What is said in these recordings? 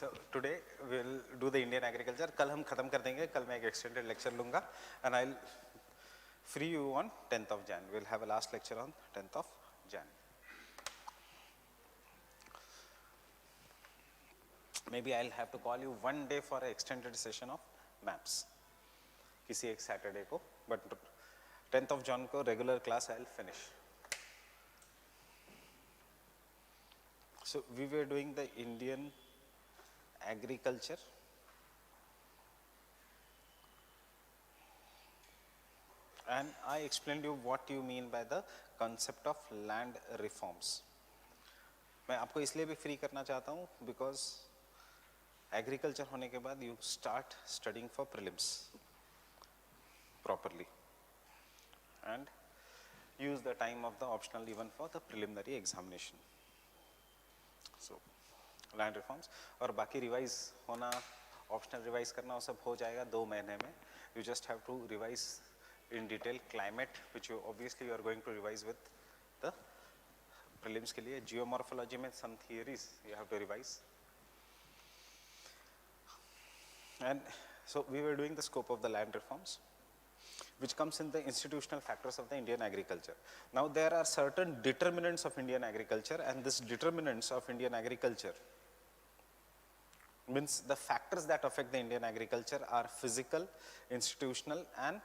So today we'll do the Indian agriculture. कल हम खत्म कर देंगे. कल मैं एक extended lecture लूँगा and I'll free you on 10th of Jan. We'll have a last lecture on 10th of Jan. Maybe I'll have to call you one day for an extended session of maps. किसी एक Saturday को, but 10th of Jan को regular class I'll finish. So we were doing the Indian agriculture. And I explained you what you mean by the concept of land reforms. मैं आपको इसलिए भी free करना चाहता हूँ because agriculture होने के बाद you start studying for prelims properly and use the time of the optional even for the preliminary examination. So land reforms और बाकी revise होना, optional revise करना वो सब हो जाएगा 2 महीने में. You just have to revise in detail climate, which you obviously you are going to revise with the prelims के लिए. Geomorphology में some theories you have to revise. And so we were doing the scope of the land reforms, which comes in the institutional factors of the Indian agriculture. Now there are certain determinants of Indian agriculture, and this determinants of Indian agriculture means the factors that affect the Indian agriculture are physical, institutional and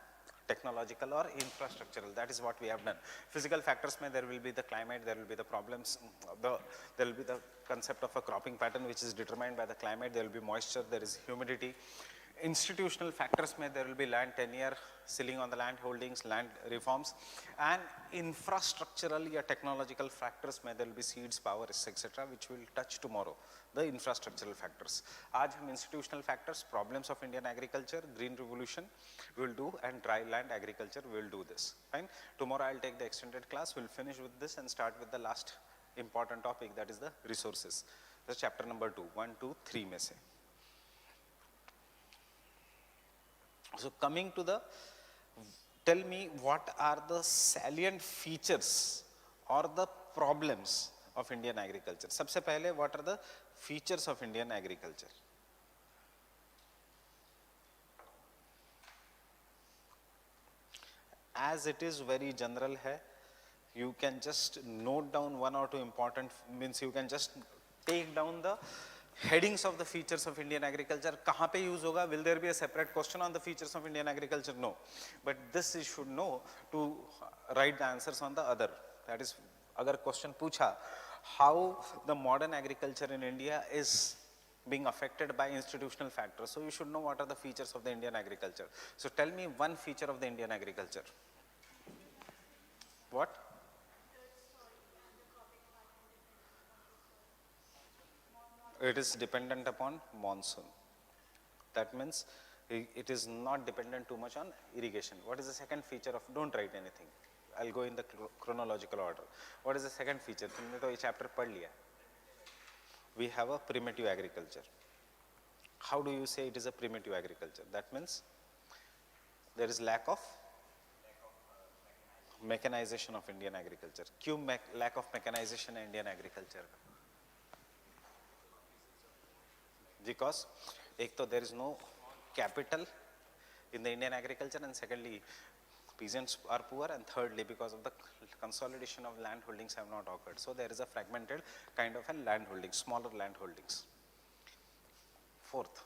technological or infrastructural. That is what we have done. Physical factors mein there will be the climate, there will be the problems, there will be the concept of a cropping pattern which is determined by the climate, there will be moisture, there is humidity. Institutional factors mein there will be land tenure, ceiling on the land holdings, land reforms, and infrastructural or technological factors mein there will be seeds, power, etc., which we will touch tomorrow, the infrastructural factors. Aaj hum institutional factors, problems of Indian agriculture, green revolution we will do, and dry land agriculture we will do this. Fine. Tomorrow I will take the extended class, we will finish with this and start with the last important topic, that is the resources. That's chapter number 2, 1, 2, 3 mein se. So coming to the, tell me what are the salient features or the problems of Indian agriculture. सबसे पहले what are the features of Indian agriculture? As it is very general hai, you can just note down 1 or 2 important, means you can just take down the headings of the features of Indian agriculture. कहाँ पे use होगा? Will there be a separate question on the features of Indian agriculture? No. But this you should know to write the answers on the other. That is, अगर question पूछा, how the modern agriculture in India is being affected by institutional factors. So you should know what are the features of the Indian agriculture. So tell me one feature of the Indian agriculture. What? It is dependent upon monsoon. That means it is not dependent too much on irrigation. What is the second feature of, don't write anything, I'll go in the chronological order. What is the second feature? तुमने तो ये chapter पढ़ लिया. We have a primitive agriculture. How do you say it is a primitive agriculture? That means there is lack of mechanization of Indian agriculture. क्यों lack of mechanization in Indian agriculture? Because एक तो there is no capital in the Indian agriculture, and secondly peasants are poor, and thirdly because of the consolidation of land holdings have not occurred. So there is a fragmented kind of a land holding, smaller land holdings. Fourth,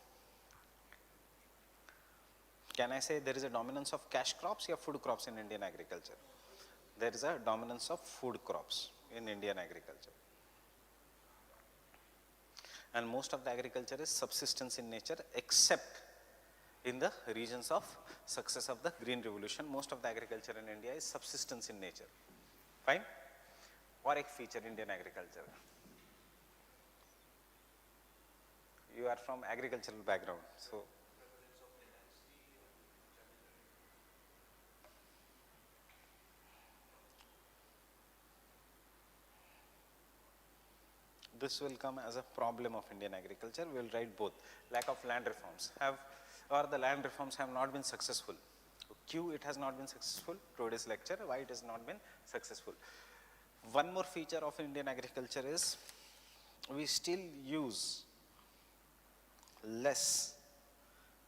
can I say there is a dominance of cash crops or food crops in Indian agriculture? There is a dominance of food crops in Indian agriculture. And most of the agriculture is subsistence in nature, except in the regions of success of the green revolution. Most of the agriculture in India is subsistence in nature. Fine? Or एक feature Indian agriculture. You are from agricultural background, so this will come as a problem of Indian agriculture. We will write both. Lack of land reforms or the land reforms have not been successful. Q, it has not been successful. Today's lecture, why it has not been successful. One more feature of Indian agriculture is we still use less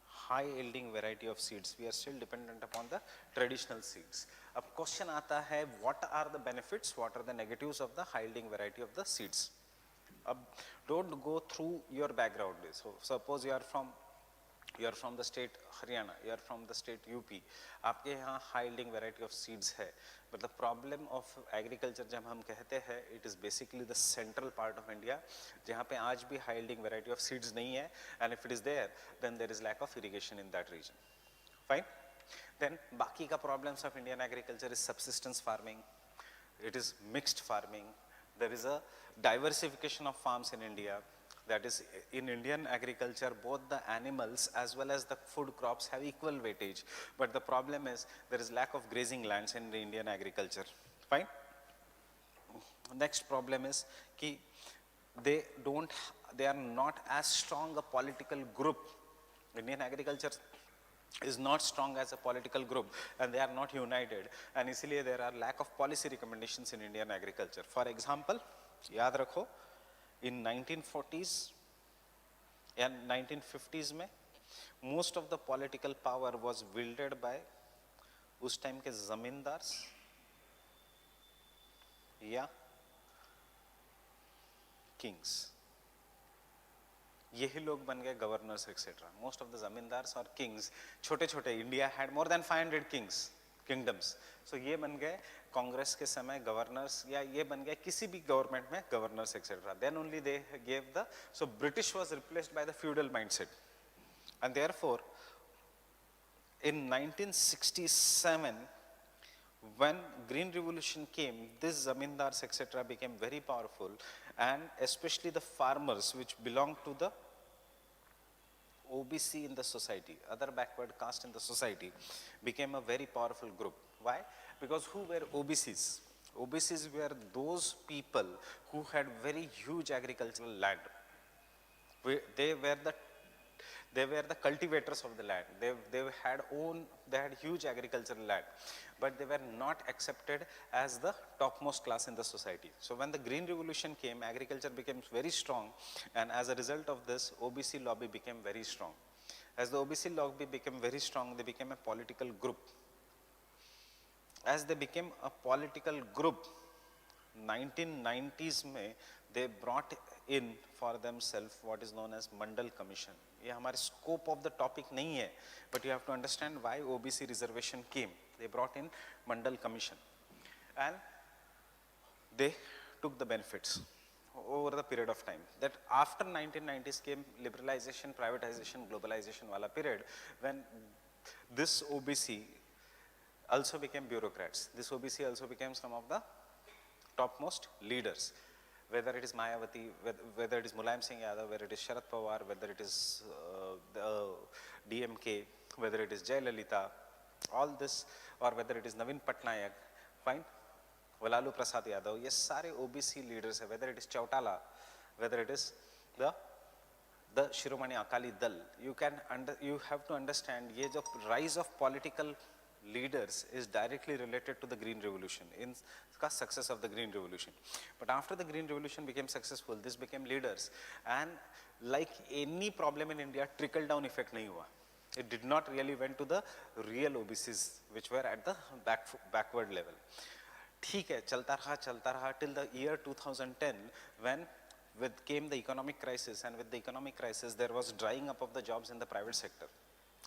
high yielding variety of seeds. We are still dependent upon the traditional seeds. अब question आता है, what are the benefits, what are the negatives of the high yielding variety of the seeds? अब don't go through your background. So suppose you are from the state Haryana, you are from the state UP, आपके यहाँ high yielding variety of seeds है, but the problem of agriculture जब हम कहते हैं, it is basically the central part of India, जहाँ पे आज भी high yielding variety of seeds नहीं है, and if it is there, then there is lack of irrigation in that region. Fine. Then बाकी का problems of Indian agriculture is subsistence farming, it is mixed farming, there is a diversification of farms in India. That is, in Indian agriculture, both the animals as well as the food crops have equal weightage. But the problem is, there is lack of grazing lands in the Indian agriculture. Fine? Next problem is, ki they are not as strong a political group. Indian agriculture is not strong as a political group, and they are not united. And isliye there are lack of policy recommendations in Indian agriculture. For example, yaad rakho, in 1940s and 1950s में most of the political power was wielded by उस time के जमींदार्स या kings. यही लोग बन गए governors etc. Most of the zamindars or kings, छोटे छोटे, India had more than 500 kingdoms. So ये बन गए कांग्रेस के समय गवर्नर्स, या ये बन गया किसी भी गवर्नमेंट में governors etcetera. Then only they gave the, so British was replaced by the feudal mindset, and therefore in 1967 when green revolution came, this zamindars etc. became very powerful, and especially the farmers which belonged to the OBC in the society, other backward caste in the society, became a very powerful group. Why? Because who were OBCs? OBCs were those people who had very huge agricultural land. They were the cultivators of the land. They had huge agricultural land, but they were not accepted as the topmost class in the society. So when the Green Revolution came, agriculture became very strong, and as a result of this, OBC lobby became very strong. As the OBC lobby became very strong, they became a political group. As they became a political group, 1990s में they brought in for themselves what is known as Mandal Commission. ये हमारे scope of the topic नहीं है, but you have to understand why OBC reservation came. They brought in Mandal Commission, and they took the benefits over the period of time. That after 1990s came liberalization, privatization, globalization wala period, when this OBC also became bureaucrats. This OBC also became some of the topmost leaders, whether it is Mayawati, whether it is Mulayam Singh Yadav, whether it is Sharad Pawar, whether it is the DMK, whether it is Jayalalitha, all this, or whether it is Naveen Patnaik, fine, Lalu Prasad Yadav, ये सारे OBC leaders है, whether it is Chautala, whether it is the Shiromani Akali Dal, you have to understand, ये जो rise of political leaders is directly related to the Green Revolution, in the success of the Green Revolution. But after the Green Revolution became successful, this became leaders, and like any problem in India, trickle down effect नहीं हुआ. It did not really went to the real OBCs which were at the backward level. ठीक है, चलता रहा till the year 2010 when came the economic crisis, and with the economic crisis there was drying up of the jobs in the private sector,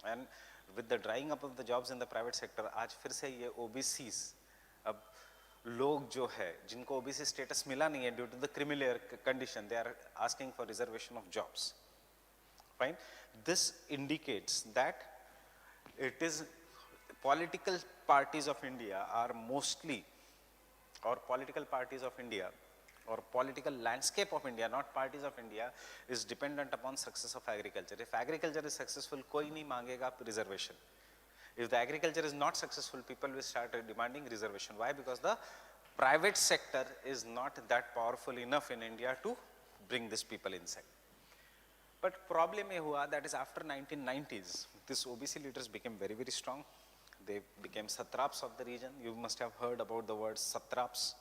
and with the drying up of the jobs in the private sector, आज फिर से ये OBCs, अब लोग जो है जिनको OBC status मिला नहीं है due to the criminal condition, they are asking for reservation of jobs. Fine. This indicates that it is political parties of India are mostly, or political parties of India, or political landscape of India, not parties of India, is dependent upon success of agriculture. If agriculture is successful, koi nahi mangega reservation. If the agriculture is not successful, people will start demanding reservation. Why? Because the private sector is not that powerful enough in India to bring these people inside. But problem ye hua, that is after 1990s, these OBC leaders became very, very strong. They became satraps of the region. You must have heard about the word satraps.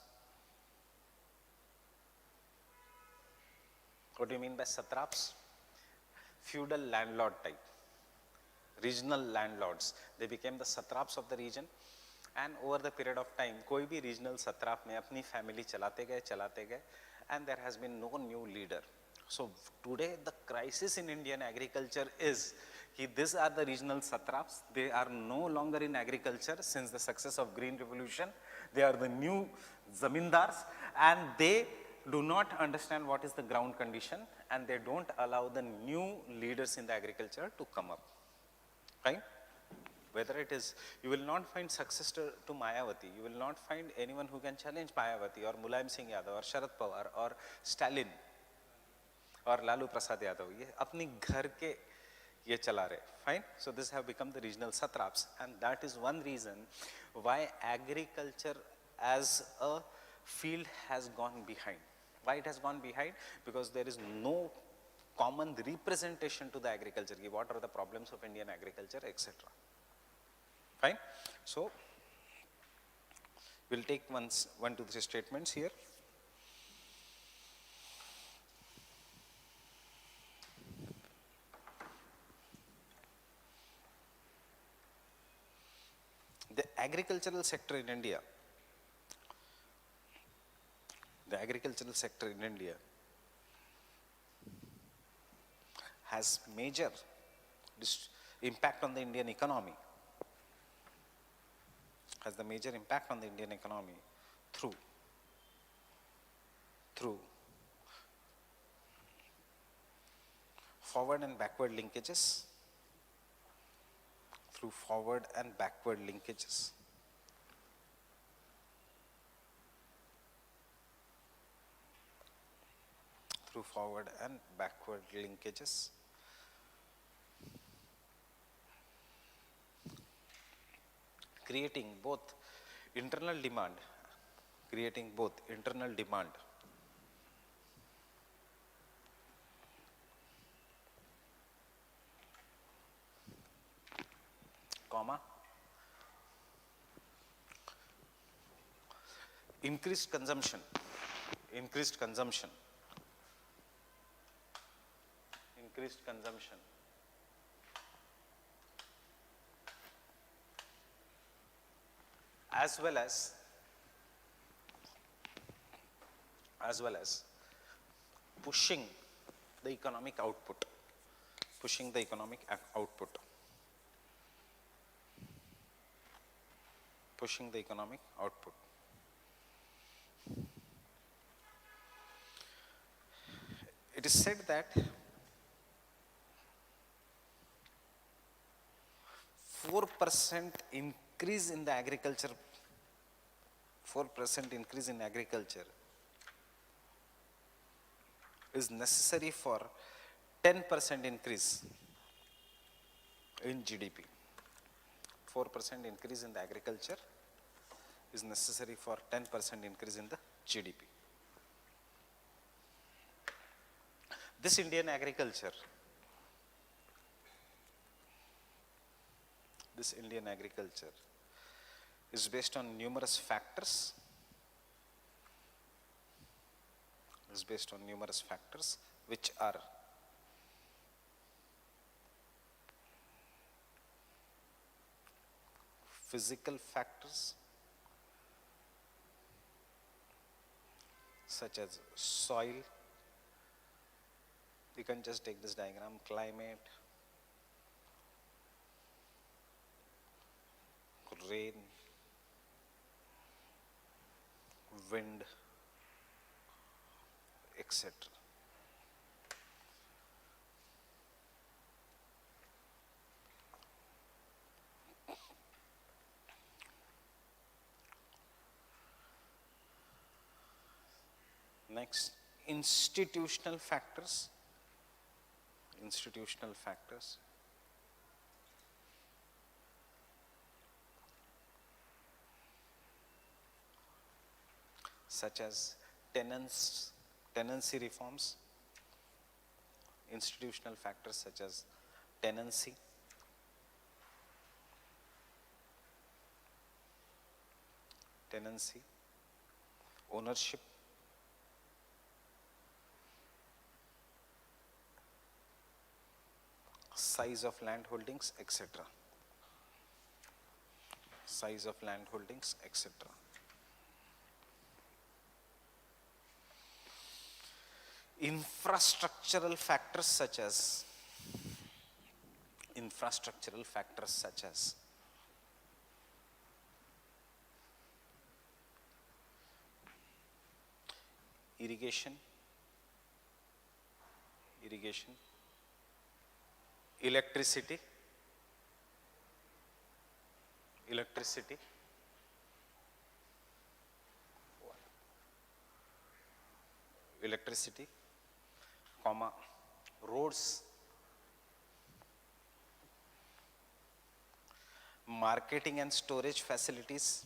What do you mean by satraps? feudal landlord type, regional landlords. They became the satraps of the region, and over the period of time कोई भी regional satrap में अपनी family चलाते गए, and there has been no new leader. So today the crisis in Indian agriculture is that these are the regional satraps. They are no longer in agriculture since the success of Green Revolution. They are the new zamindars, and they do not understand what is the ground condition, and they don't allow the new leaders in the agriculture to come up. Right? Whether it is, you will not find successor to Mayawati, you will not find anyone who can challenge Mayawati or Mulayam Singh Yadav or Sharad Pawar or Stalin or Lalu Prasad Yadav. ये अपनी घर के ये चला रहे. Fine? So this have become the regional satraps, and that is one reason why agriculture as a field has gone behind. Why it has gone behind? Because there is no common representation to the agriculture. What are the problems of Indian agriculture, etc. Fine? So we'll take 1, 2, 3 statements here. The agricultural sector in India, has major impact on the Indian economy. Has the major impact on the Indian economy through forward and backward linkages, through forward and backward linkages. Through forward and backward linkages. Creating both internal demand comma increased consumption as well as pushing the economic output. It is said that 4% increase in the agriculture, 4% increase in agriculture is necessary for 10% increase in GDP. 4% increase in the agriculture is necessary for 10% increase in the GDP. This Indian agriculture is based on numerous factors. Which are physical factors such as soil. You can just take this diagram: climate, rain, wind, etc. Next, institutional factors. Such as tenancy reforms, institutional factors such as tenancy, ownership, size of land holdings, etc. Size of land holdings, etc. Infrastructural factors such as irrigation, electricity, comma, roads, marketing and storage facilities,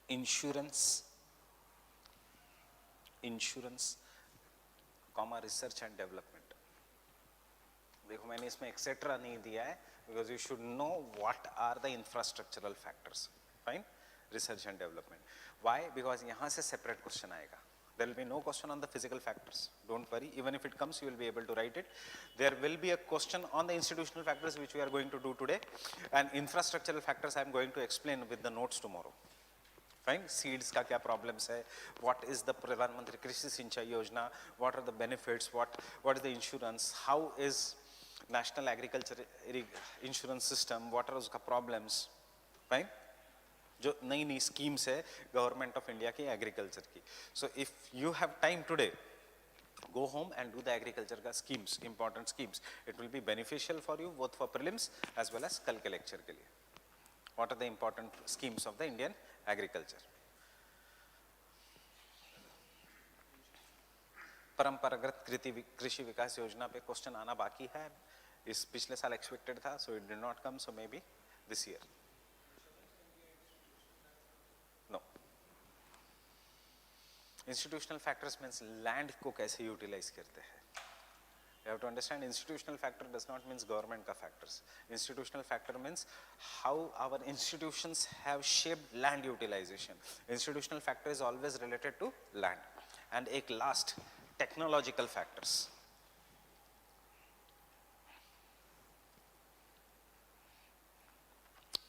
insurance, comma, research and development. देखो मैंने इसमें etcetera नहीं दिया है because you should know what are the infrastructural factors. Fine, research and development. Why? Because यहाँ से separate question आएगा. There will be no question on the physical factors. Don't worry. Even if it comes, you will be able to write it. There will be a question on the institutional factors which we are going to do today, and infrastructural factors I am going to explain with the notes tomorrow. Fine. Seeds का क्या problems है? What is the Pradhan Mantri Krishi Sinchai Yojana? What are the benefits? What is the insurance? How is National Agriculture Insurance System? What are उसका problems? Fine. जो नई नई schemes है Government of India की agriculture की. So if you have time today, go home and do the agriculture का schemes, important schemes. It will be beneficial for you both for prelims as well as कल के lecture के लिए. What are the important schemes of the Indian agriculture? परंपरागत कृषि विकास योजना पे question आना बाकी है. इस पिछले साल एक्सपेक्टेड था, so it did not come, so maybe this year. No. Institutional factors means land को कैसे यूटिलाइज करते हैं. You have to understand, institutional factor does not mean government ka factors. Institutional factor means how our institutions have shaped land utilization. Institutional factor is always related to land. And ek last, technological factors.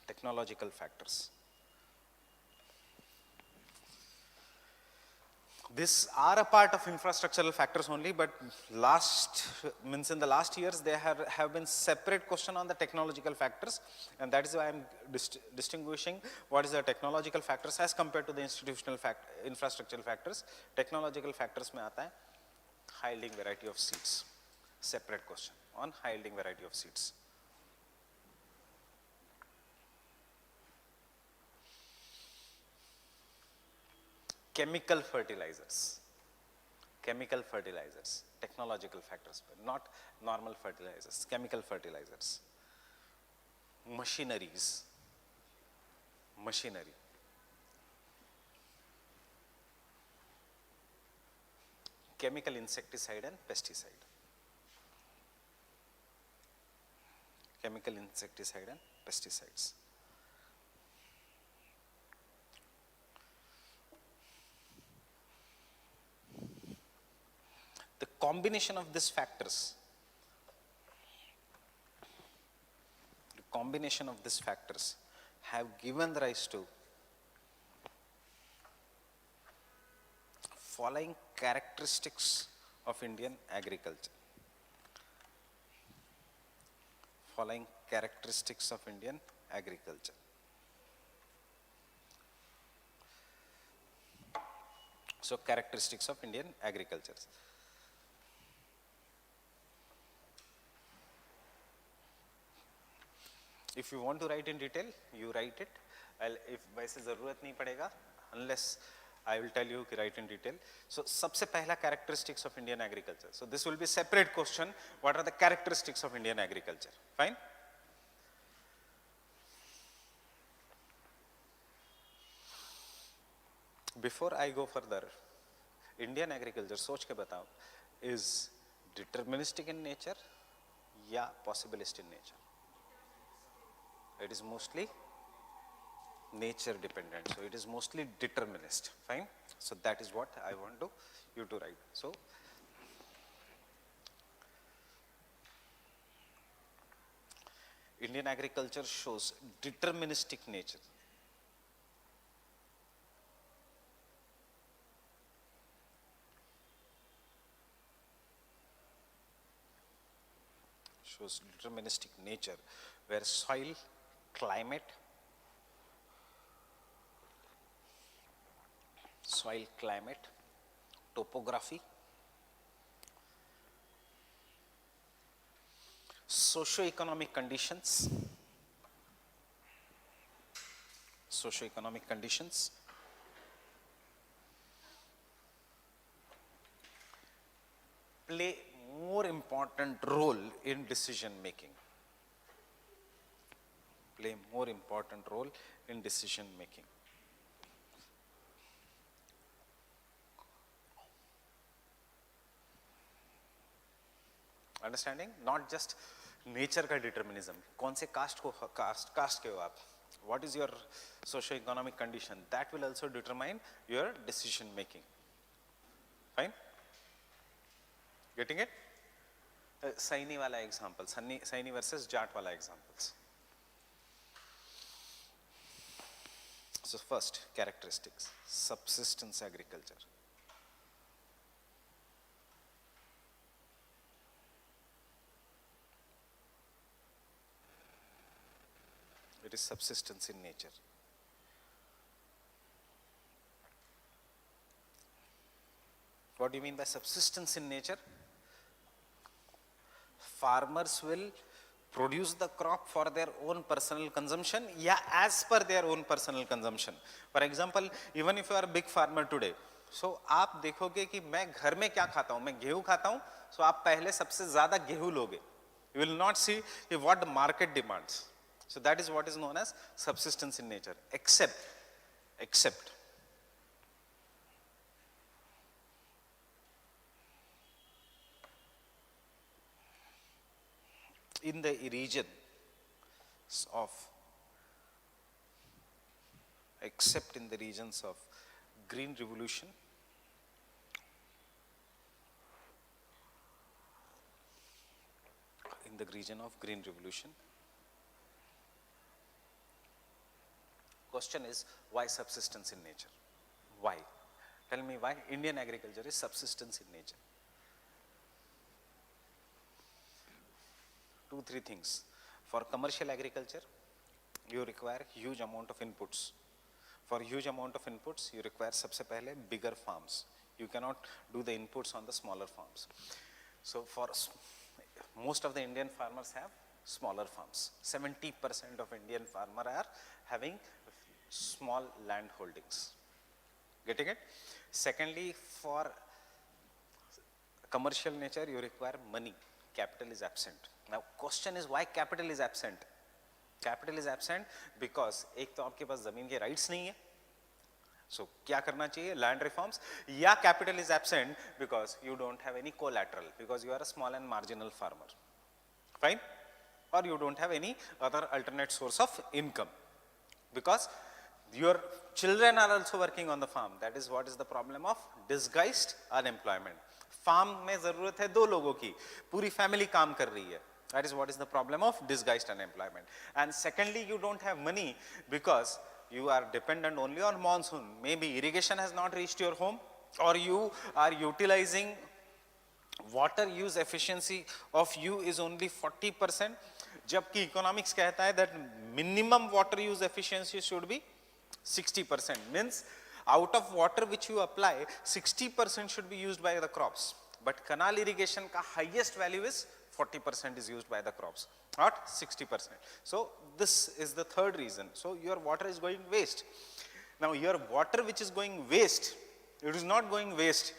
Technological factors. These are a part of infrastructural factors only, but in the last years there have been separate question on the technological factors, and that is why I am distinguishing what is the technological factors as compared to the institutional infrastructural factors. Technological factors में आता है high yielding variety of seeds. Separate question on high yielding variety of seeds. Chemical fertilizers, technological factors, not normal fertilizers, chemical fertilizers. Machinery, chemical insecticide and pesticide. Chemical insecticide and pesticides. The combination of these factors, have given rise to following characteristics of Indian agriculture. So characteristics of Indian agriculture. If you want to write in detail, you write it. If वैसे ज़रूरत नहीं पड़ेगा, unless I will tell you to write in detail. So सबसे पहला characteristics of Indian agriculture. So this will be separate question. What are the characteristics of Indian agriculture? Fine. Before I go further, Indian agriculture, सोच के बताओ, is deterministic in nature या possibilist in nature? It is mostly nature dependent. So it is mostly determinist. Fine. So that is what I want you to write. So Indian agriculture shows deterministic nature. Shows deterministic nature where soil, climate, topography, socio-economic conditions, play more important role in decision making. Understanding? Not just nature का determinism. कौन से caste के हो आप? What is your socio-economic condition? That will also determine your decision making. Fine? Getting it? Saini wala example, Saini versus Jat wala examples. So first, characteristics, subsistence agriculture. It is subsistence in nature. What do you mean by subsistence in nature? Farmers will produce the crop for their own personal consumption, yeah, as per their own personal consumption. For example, even if you are a big farmer today, so आप देखोगे कि मैं घर में क्या खाता हूँ, मैं गेहूँ खाता हूँ, so आप पहले सबसे ज़्यादा गेहूँ लोगे. You will not see what the market demands. So that is what is known as subsistence in nature, except in the regions of green revolution, question is, why subsistence in nature? Why? Tell me why Indian agriculture is subsistence in nature. 2-3 things. For commercial agriculture, you require huge amount of inputs. For huge amount of inputs, you require सबसे पहले bigger farms. You cannot do the inputs on the smaller farms. So for most of the Indian farmers have smaller farms. 70% of Indian farmers are having small land holdings. Getting it? Secondly, for commercial nature, you require money. Capital is absent. Now, question is why capital is absent? Capital is absent because एक तो आपके पास जमीन के rights नहीं है. So क्या करना चाहिए? Land reforms. या capital is absent because you don't have any collateral, because you are a small and marginal farmer. Fine? Or you don't have any other alternate source of income, because your children are also working on the farm. That is what is the problem of disguised unemployment. Farm में ज़रूरत है 2 लोगों की, पूरी family काम कर रही है. That is what is the problem of disguised unemployment. And secondly, you don't have money because you are dependent only on monsoon. Maybe irrigation has not reached your home, or you are utilizing water use efficiency of you is only 40%, जबकि economics कहता है that minimum water use efficiency should be 60%. Means out of water which you apply, 60% should be used by the crops. But canal irrigation ka highest value is 40% is used by the crops, not 60%. So this is the third reason. So your water is going waste. Now your water which is going waste, it is not going waste.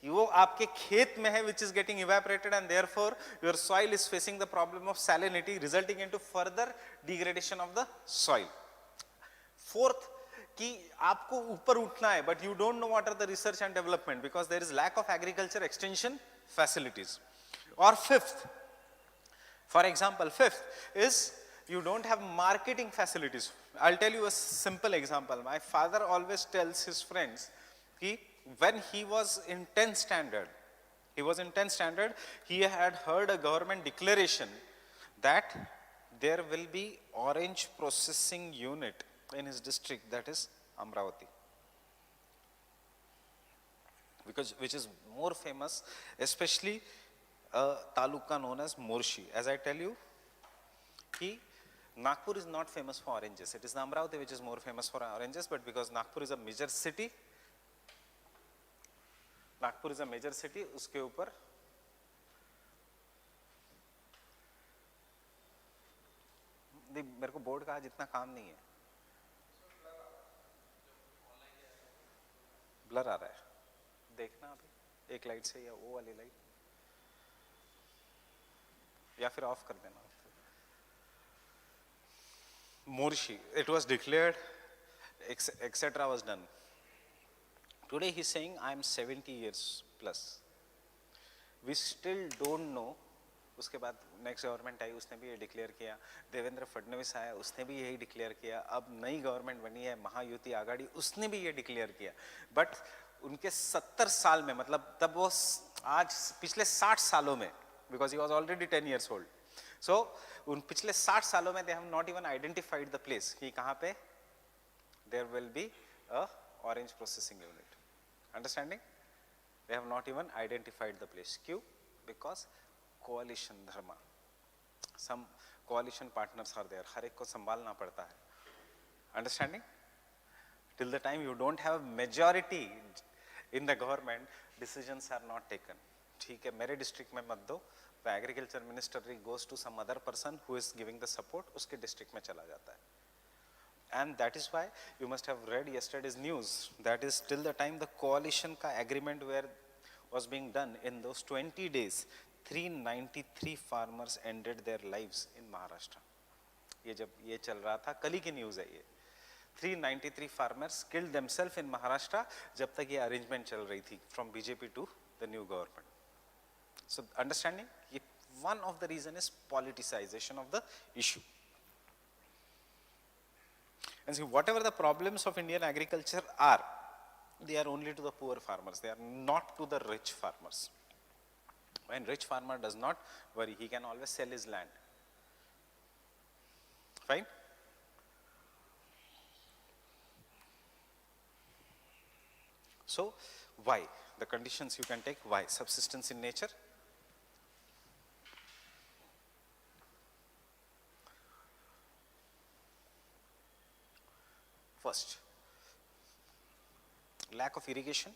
वो आपके खेत में है, which is getting evaporated, and therefore your soil is facing the problem of salinity, resulting into further degradation of the soil. Fourth, कि आपको ऊपर उठना है, but you don't know what are the research and development, because there is lack of agriculture extension facilities. Or fifth, for example, fifth is You don't have marketing facilities. I'll tell you a simple example. My father always tells his friends, when he was in 10th standard, he had heard a government declaration that there will be orange processing unit in his district, that is Amravati, which is more famous, especially a taluka known as Morshi. As I tell you, Nagpur is not famous for oranges. It is Amravati which is more famous for oranges, but because Nagpur is a major city, उसके ऊपर मेरे को board का आज इतना काम नहीं है, ब्लर आ रहा है, देखना अभी एक लाइट से, या वो वाली लाइट, या फिर ऑफ कर देना. Morshi, it was declared, etc. was done. Today he is saying, I am 70 years plus. We still don't know. उसके बाद नेक्स्ट गवर्नमेंट आई, उसने भी ये डिक्लेयर किया. देवेंद्र फडणवीस आया, उसने भी यही डिक्लेयर किया. अब नई गवर्नमेंट बनी है महायुति आघाड़ी, उसने भी ये डिक्लेयर किया. बट उनके 70 साल में, मतलब तब वो आज पिछले 60 सालों में, because he was already 10 years old. So उन पिछले 60 सालों में they have not even identified the place कि कहाँ पे there will be a orange processing unit. Understanding? They have not even identified the place. क्यों? Because coalition dharma, some coalition partners are there, हर एक को संभालना पड़ता है. Understanding? Till the time you don't have majority in the government, decisions are not taken. ठीक है, मेरे डिस्ट्रिक्ट में मत दो, the agriculture minister goes to some other person who is giving the support, उसके डिस्ट्रिक्ट में चला जाता है. And that is why you must have read yesterday's news, that is till the time the coalition का agreement was being done, in those 20 days 393 farmers ended their lives in Maharashtra. ये जब ये चल रहा था, कल ही की न्यूज़ है ये. 393 farmers killed themselves in Maharashtra जब तक ये अरेंजमेंट चल रही थी from BJP to the new government. So understanding, one of the reason is politicization of the issue. And see, whatever the problems of Indian agriculture are, they are only to the poor farmers. They are not to the rich farmers. When rich farmer does not worry, he can always sell his land. Fine? So, why? The conditions you can take, why? Subsistence in nature. First, lack of irrigation.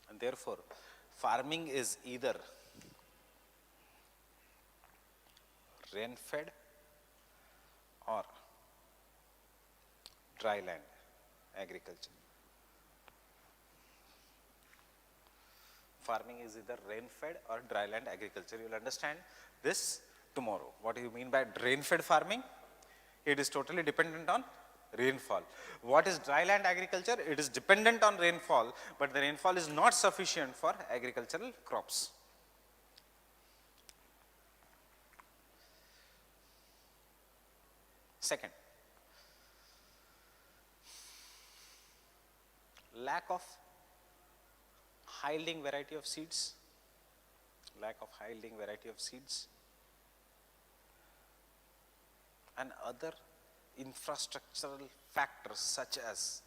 And therefore, farming is either rain-fed or dry land agriculture. Farming is either rain-fed or dry land agriculture. You will understand this tomorrow. What do you mean by rain-fed farming? It is totally dependent on rainfall. What is dry land agriculture? It is dependent on rainfall, but the rainfall is not sufficient for agricultural crops. Second, lack of high-yielding variety of seeds. And other infrastructural factors such as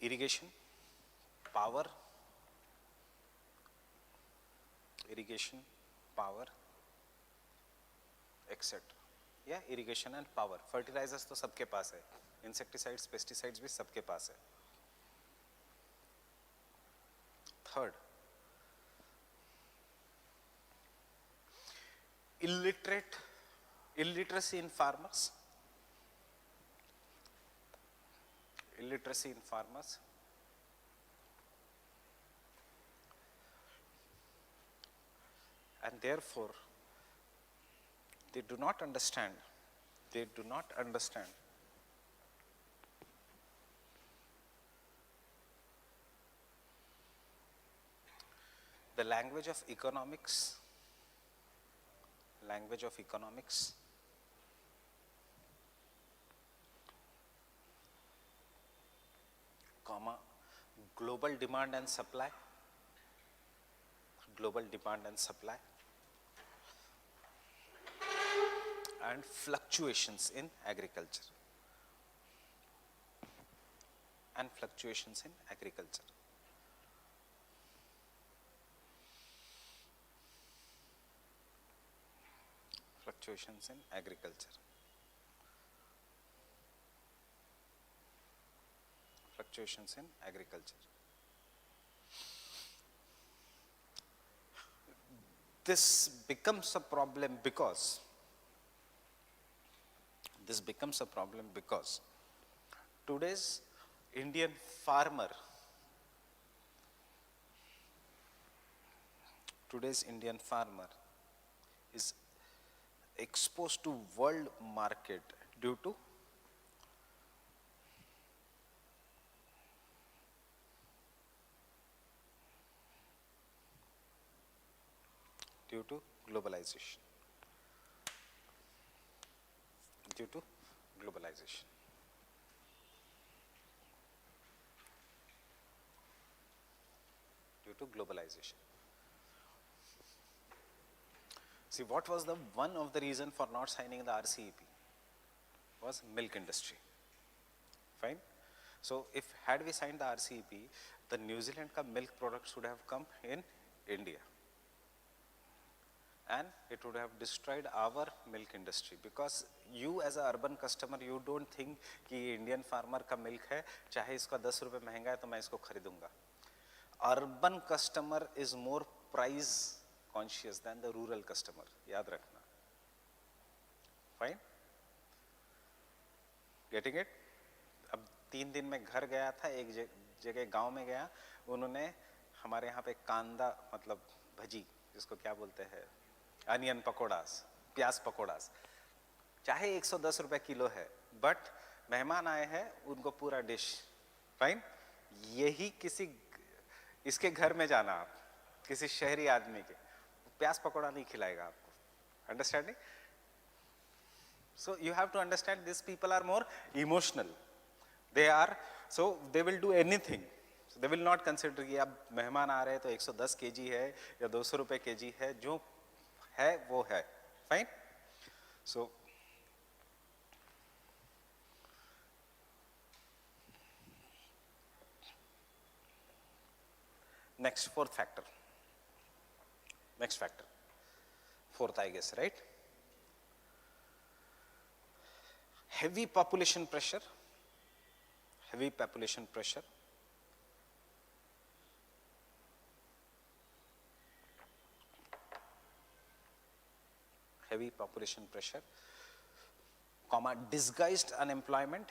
irrigation, power, etc. Yeah, irrigation and power. Fertilizers तो सबके पास है, insecticides, pesticides भी सबके पास है. Third, illiteracy in farmers. And therefore, They do not understand. They do not understand the language of economics, comma, global demand and supply, and fluctuations in agriculture. Fluctuations in agriculture. Fluctuations in agriculture. Fluctuations in agriculture. This becomes a problem because today's Indian farmer is exposed to world market due to globalization. Due to globalization. See, what was the one of the reason for not signing the RCEP? Was milk industry. Fine. So if had we signed the RCEP, the New Zealand ka milk products would have come in India, and it would have destroyed our milk industry, because you as a urban customer, you don't think कि Indian farmer का milk है, चाहे इसका 10 रुपए महंगा है तो मैं इसको खरीदूंगा. Urban customer is more price conscious than the rural customer, याद रखना. Fine? Getting it? अब 3 दिन में घर गया था, एक जगह गांव में गया, उन्होंने हमारे यहाँ पे कांदा मतलब भजी, जिसको क्या बोलते हैं, अनियन पकोड़ास, प्याज पकोड़ास, चाहे 110 रुपए किलो है, बट मेहमान आए हैं, उनको पूरा डिश. फाइन. यही किसी इसके घर में जाना, आप किसी शहरी आदमी के, प्याज पकोड़ा नहीं खिलाएगा आपको. Understanding? So you have to understand, these people are more emotional. They are, so they will do anything. So they will not consider कि अब मेहमान आ रहे हैं तो 110 kg है या 200 रुपए kg है, जो है वो है. Fine? So next, fourth factor. Fourth, I guess, right? Heavy population pressure. Heavy population pressure. Heavy population pressure, comma, disguised unemployment,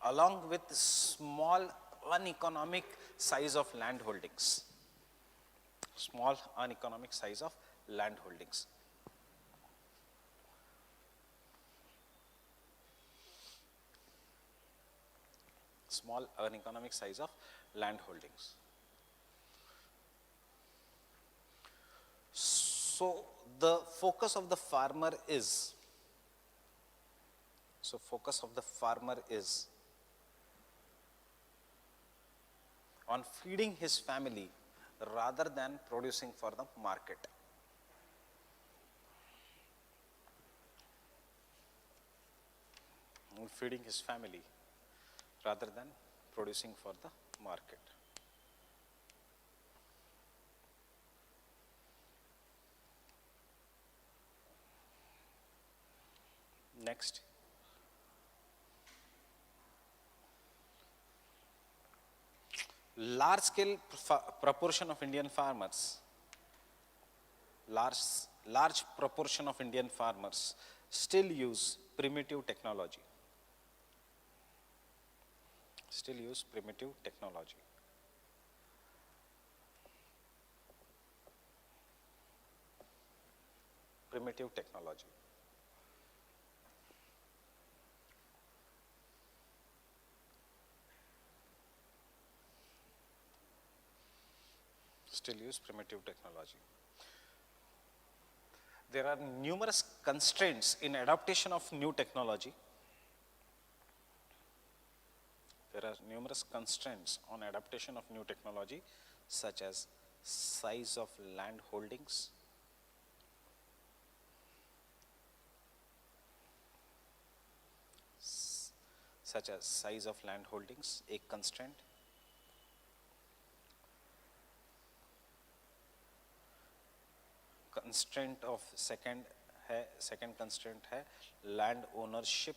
along with small uneconomic size of land holdings. Small uneconomic size of land holdings. Small uneconomic size of land holdings. So the focus of the farmer is, on feeding his family rather than producing for the market. On feeding his family rather than producing for the market. Next. Large scale proportion of Indian farmers, large proportion of Indian farmers still use primitive technology. primitive technology. Still use primitive technology. There are numerous constraints in adaptation of new technology. There are numerous constraints on adaptation of new technology, such as size of land holdings, एक constraint. Constraint of second constraint है land ownership.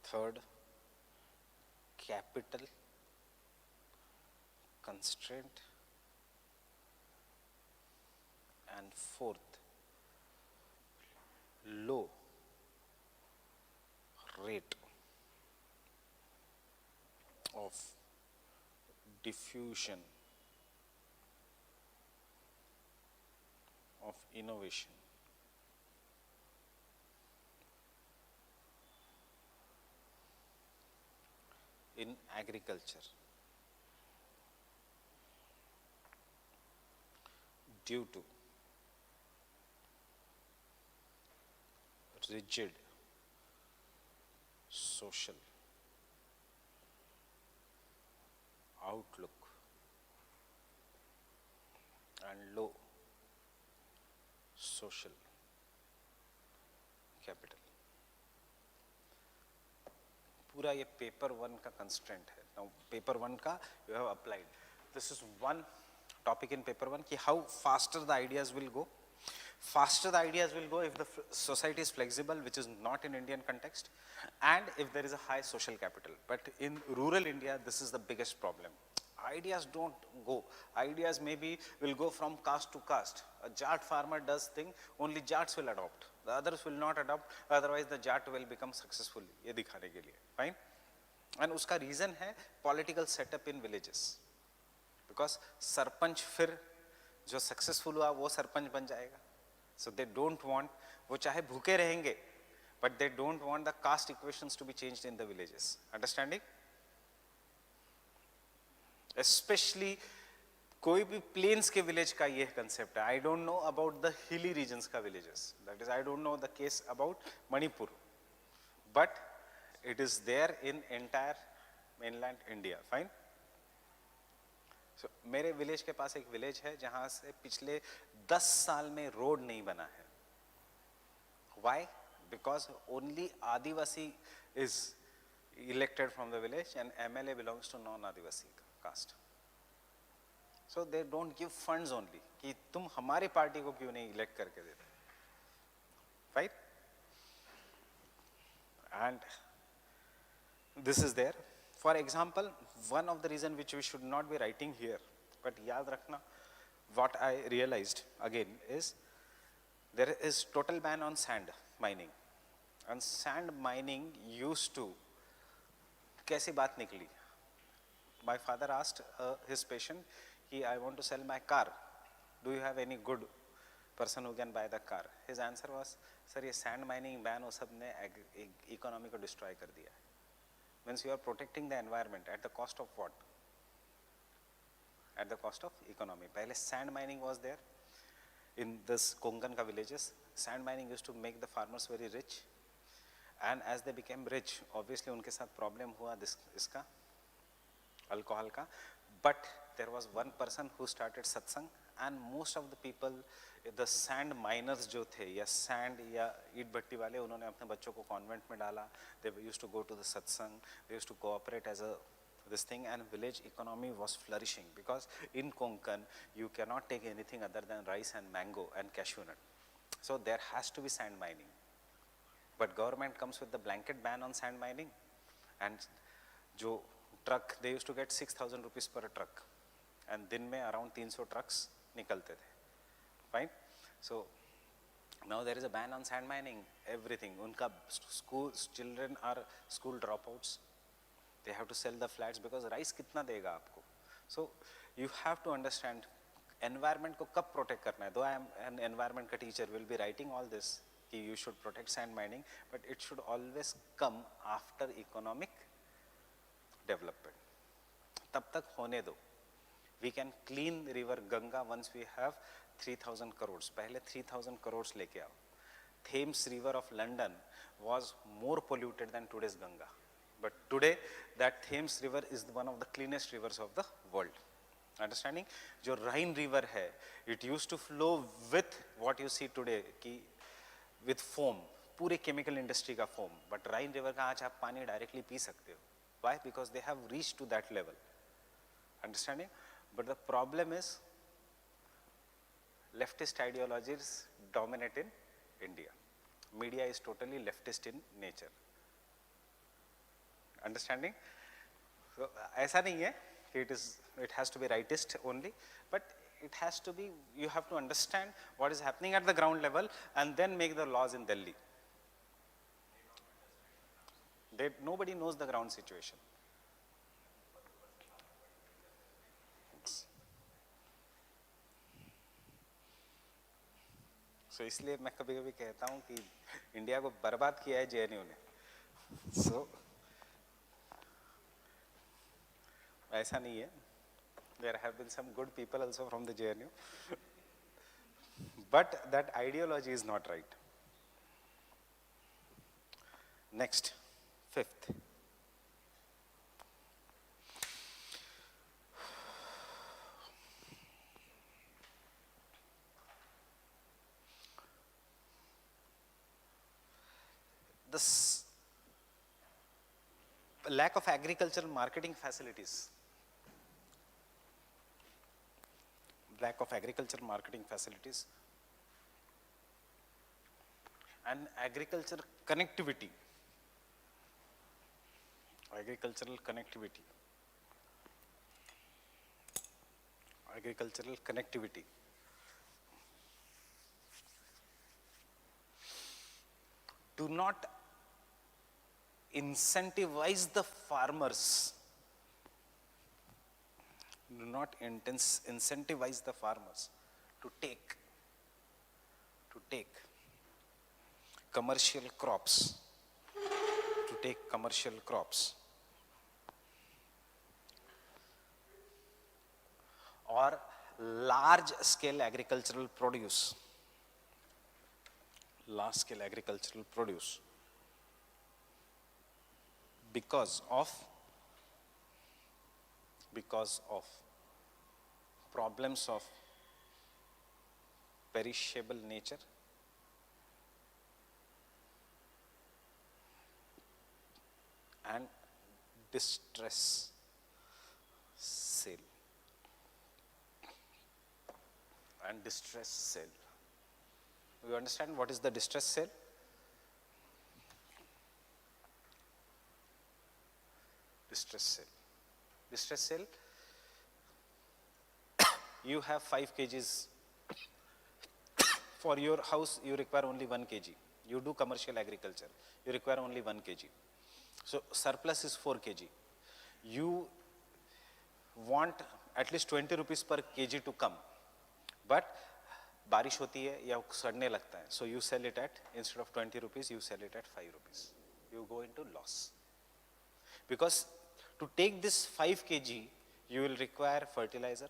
Third, capital constraint. And fourth, low rate of diffusion of innovation. In agriculture, due to rigid social outlook and low social capital. पूरा ये paper 1 का constraint है. Now paper 1 का you have applied. This is one topic in paper 1 कि how faster the ideas will go. Faster the ideas will go if the society is flexible, which is not in Indian context, and if there is a high social capital. But in rural India, this is the biggest problem. Ideas don't go. Ideas maybe will go from caste to caste. A Jat farmer does thing, only Jats will adopt. The others will not adopt, otherwise the Jat will become successful. ये दिखाने के लिए, fine. And उसका reason है political setup in villages. Because sarpanch फिर जो successful हुआ वो सरपंच बन जाएगा. So they don't want, वो चाहे भूखे रहेंगे, but they don't want the caste equations to be changed in the villages. Understanding? Especially कोई भी plains के village का ये concept है. I don't know about the hilly regions का villages. That is, I don't know the case about Manipur, but it is there in entire mainland India. Fine. So, मेरे village के पास एक village है जहाँ से पिछले 10 साल में रोड नहीं बना है. Why? Because only Adivasi is elected from the village and MLA belongs to non-Adivasi caste. So they don't give funds only. कि तुम हमारी पार्टी को क्यों नहीं elect करके देते. Right? And this is there. For example, one of the reasons which we should not be writing here, but yaad rakhna, what I realized again is there is total ban on sand mining. And sand mining used to, kaisi baat nikli? My father asked his patient, I want to sell my car. Do you have any good person who can buy the car? His answer was, sir, ये sand mining ban वो सब ने economy को destroy कर दिया है. Means you are protecting the environment at the cost of what? At the cost of economy. पहले sand mining was there in this Konkan ka villages. Sand mining used to make the farmers very rich, and as they became rich, obviously उनके साथ problem हुआ इसका alcohol का. But there was one person who started satsang, and most of the people, the sand miners जो थे या sand या ईट भट्टी वाले, उन्होंने अपने बच्चों को convent में डाला. They used to go to the satsang, they used to cooperate as a this thing, and village economy was flourishing because in Konkan you cannot take anything other than rice and mango and cashew nut. So there has to be sand mining. But government comes with the blanket ban on sand mining, and जो truck, they used to get 6,000 rupees per truck, and दिन में around 300 trucks निकलते थे. Fine. So now there is a ban on sand mining. Everything. उनका children are school dropouts. They have to sell the flats because rice कितना देगा आपको? So you have to understand environment को कब protect करना है. Though I am an environment का teacher, will be writing all this कि you should protect sand mining, but it should always come after economic development. तब तक होने दो. We can clean river Ganga once we have 3,000 crores. पहले 3,000 crores लेके आओ. Thames River of London was more polluted than today's Ganga. But today, that Thames River is one of the cleanest rivers of the world. Understanding? जो Rhine River है, it used to flow with what you see today, कि with foam, पूरे chemical industry का foam. But Rhine River का आज आप पानी directly P सकते हो. Why? Because they have reached to that level. Understanding? But the problem is, leftist ideologies dominate in India. Media is totally leftist in nature. Understanding? So, ऐसा नहीं है कि it has to be rightist only, but it has to be, you have to understand what is happening at the ground level and then make the laws in Delhi. Nobody knows the ground situation. So इसलिए मैं कभी-कभी कहता हूँ कि India को बर्बाद किया है JNU ने. So ऐसा नहीं है. There have been some good people also from the JNU, but that ideology is not right. Next, fifth. This lack of agricultural marketing facilities. Lack of agricultural marketing facilities and agricultural connectivity. Agricultural connectivity. Agricultural connectivity. Do not incentivize the farmers. Do not incentivize the farmers to take commercial crops, or large scale agricultural produce, because of problems of perishable nature and distress sale. You understand what is the distress sale? Distress sale. You have 5 kgs. For your house, you require only 1 kg. You do commercial agriculture, you require only 1 kg. So surplus is 4 kg. You want at least 20 rupees per kg to come, but बारिश होती है या सड़ने लगता है. So you sell it at, instead of 20 rupees, you sell it at 5 rupees. You go into loss. Because to take this 5 kg, you will require fertilizer,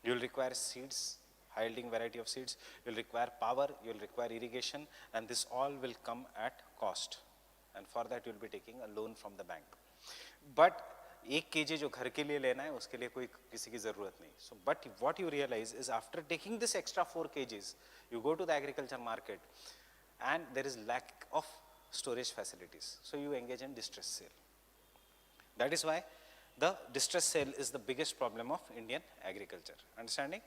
you will require seeds, high yielding variety of seeds, you will require power, you will require irrigation, and this all will come at cost. And for that you will be taking a loan from the bank. But 1 kg जो घर के लिए लेना है उसके लिए कोई किसी की ज़रूरत नहीं. So but what you realize is after taking this extra 4 kgs, you go to the agriculture market and there is lack of storage facilities. So you engage in distress sale. That is why the distress sale is the biggest problem of Indian agriculture. Understanding?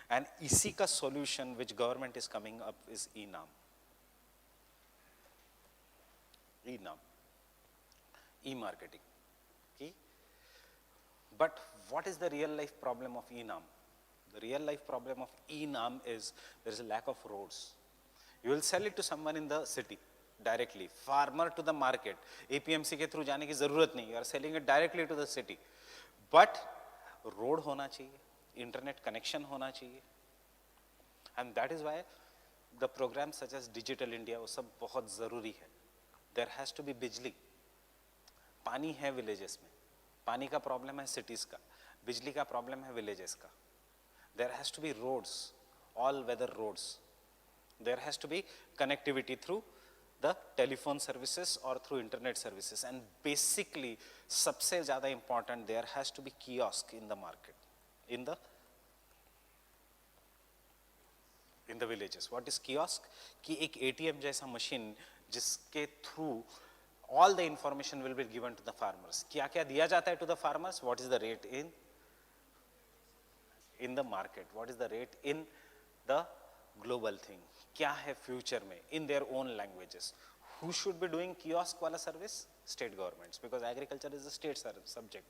And इसी का solution which government is coming up is e-NAM. E-marketing. But what is the real life problem of e-NAM? The real life problem of e-NAM is there is a lack of roads. You will sell it to someone in the city directly, farmer to the market. APMC के through जाने की ज़रूरत नहीं. You are selling it directly to the city. But road होना चाहिए, internet connection होना चाहिए, and that is why the programme such as digital India वो सब बहुत ज़रूरी है. देयर हैज़ टू बी बिजली. पानी है विलेजेस में, पानी का प्रॉब्लम है सिटीज़ का, बिजली का प्रॉब्लम है विलेजेस का. There has to be roads, all weather roads. There has to be connectivity through the telephone services or through internet services, and basically सबसे ज़्यादा important there has to be kiosk in the market, in the villages. What is kiosk? कि एक ATM जैसा machine जिसके through all the information will be given to the farmers. क्या क्या दिया जाता है to the farmers? What is the rate in the market? What is the rate in the global thing? क्या है फ्यूचर में, in their own languages. Who should be doing kiosk वाला service? State governments, because agriculture is a state subject.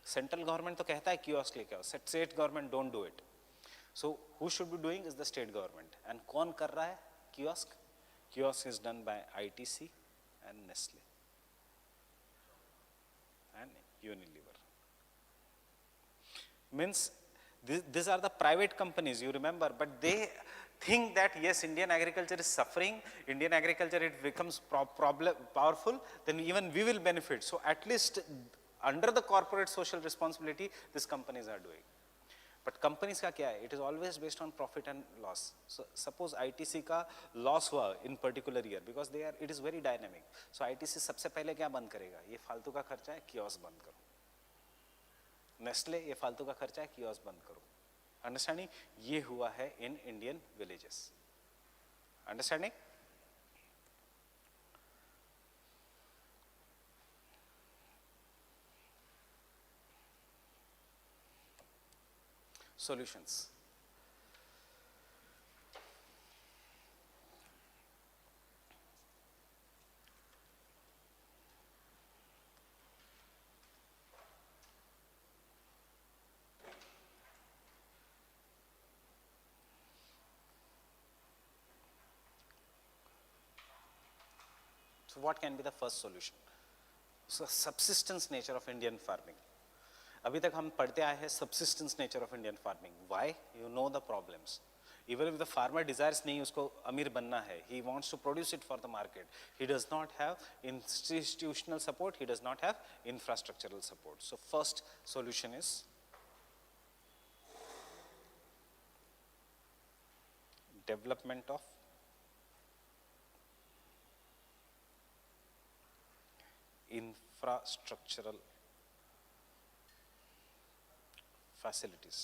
Central government तो कहता है kiosk लेके आओ, state government don't do it. So who should be doing is the state government. And कौन कर रहा है kiosk? Kiosk is done by ITC and Nestle and Unilever. Means these are the private companies, you remember, but they think that yes, Indian agriculture is suffering, Indian agriculture it becomes powerful, then even we will benefit. So at least under the corporate social responsibility these companies are doing. But companies का क्या है? It is always based on profit and loss. So suppose ITC का loss हुआ in particular year because it is very dynamic. So ITC सबसे पहले क्या बंद करेगा? ये फालतू का खर्चा है, कियोस्क बंद करो. नेस्ले ये फालतू का खर्चा है, कियोस्क बंद करो. अंडरस्टैंडिंग? ये हुआ है in Indian villages. Understanding? Solutions. So what can be the first solution? So subsistence nature of Indian farming. अभी तक हम पढ़ते आए हैं subsistence nature of Indian farming. Why? You know the problems. Even if the farmer desires नहीं उसको अमीर बनना है, he wants to produce it for the market. He does not have institutional support. He does not have infrastructural support. So first solution is development of infrastructural facilities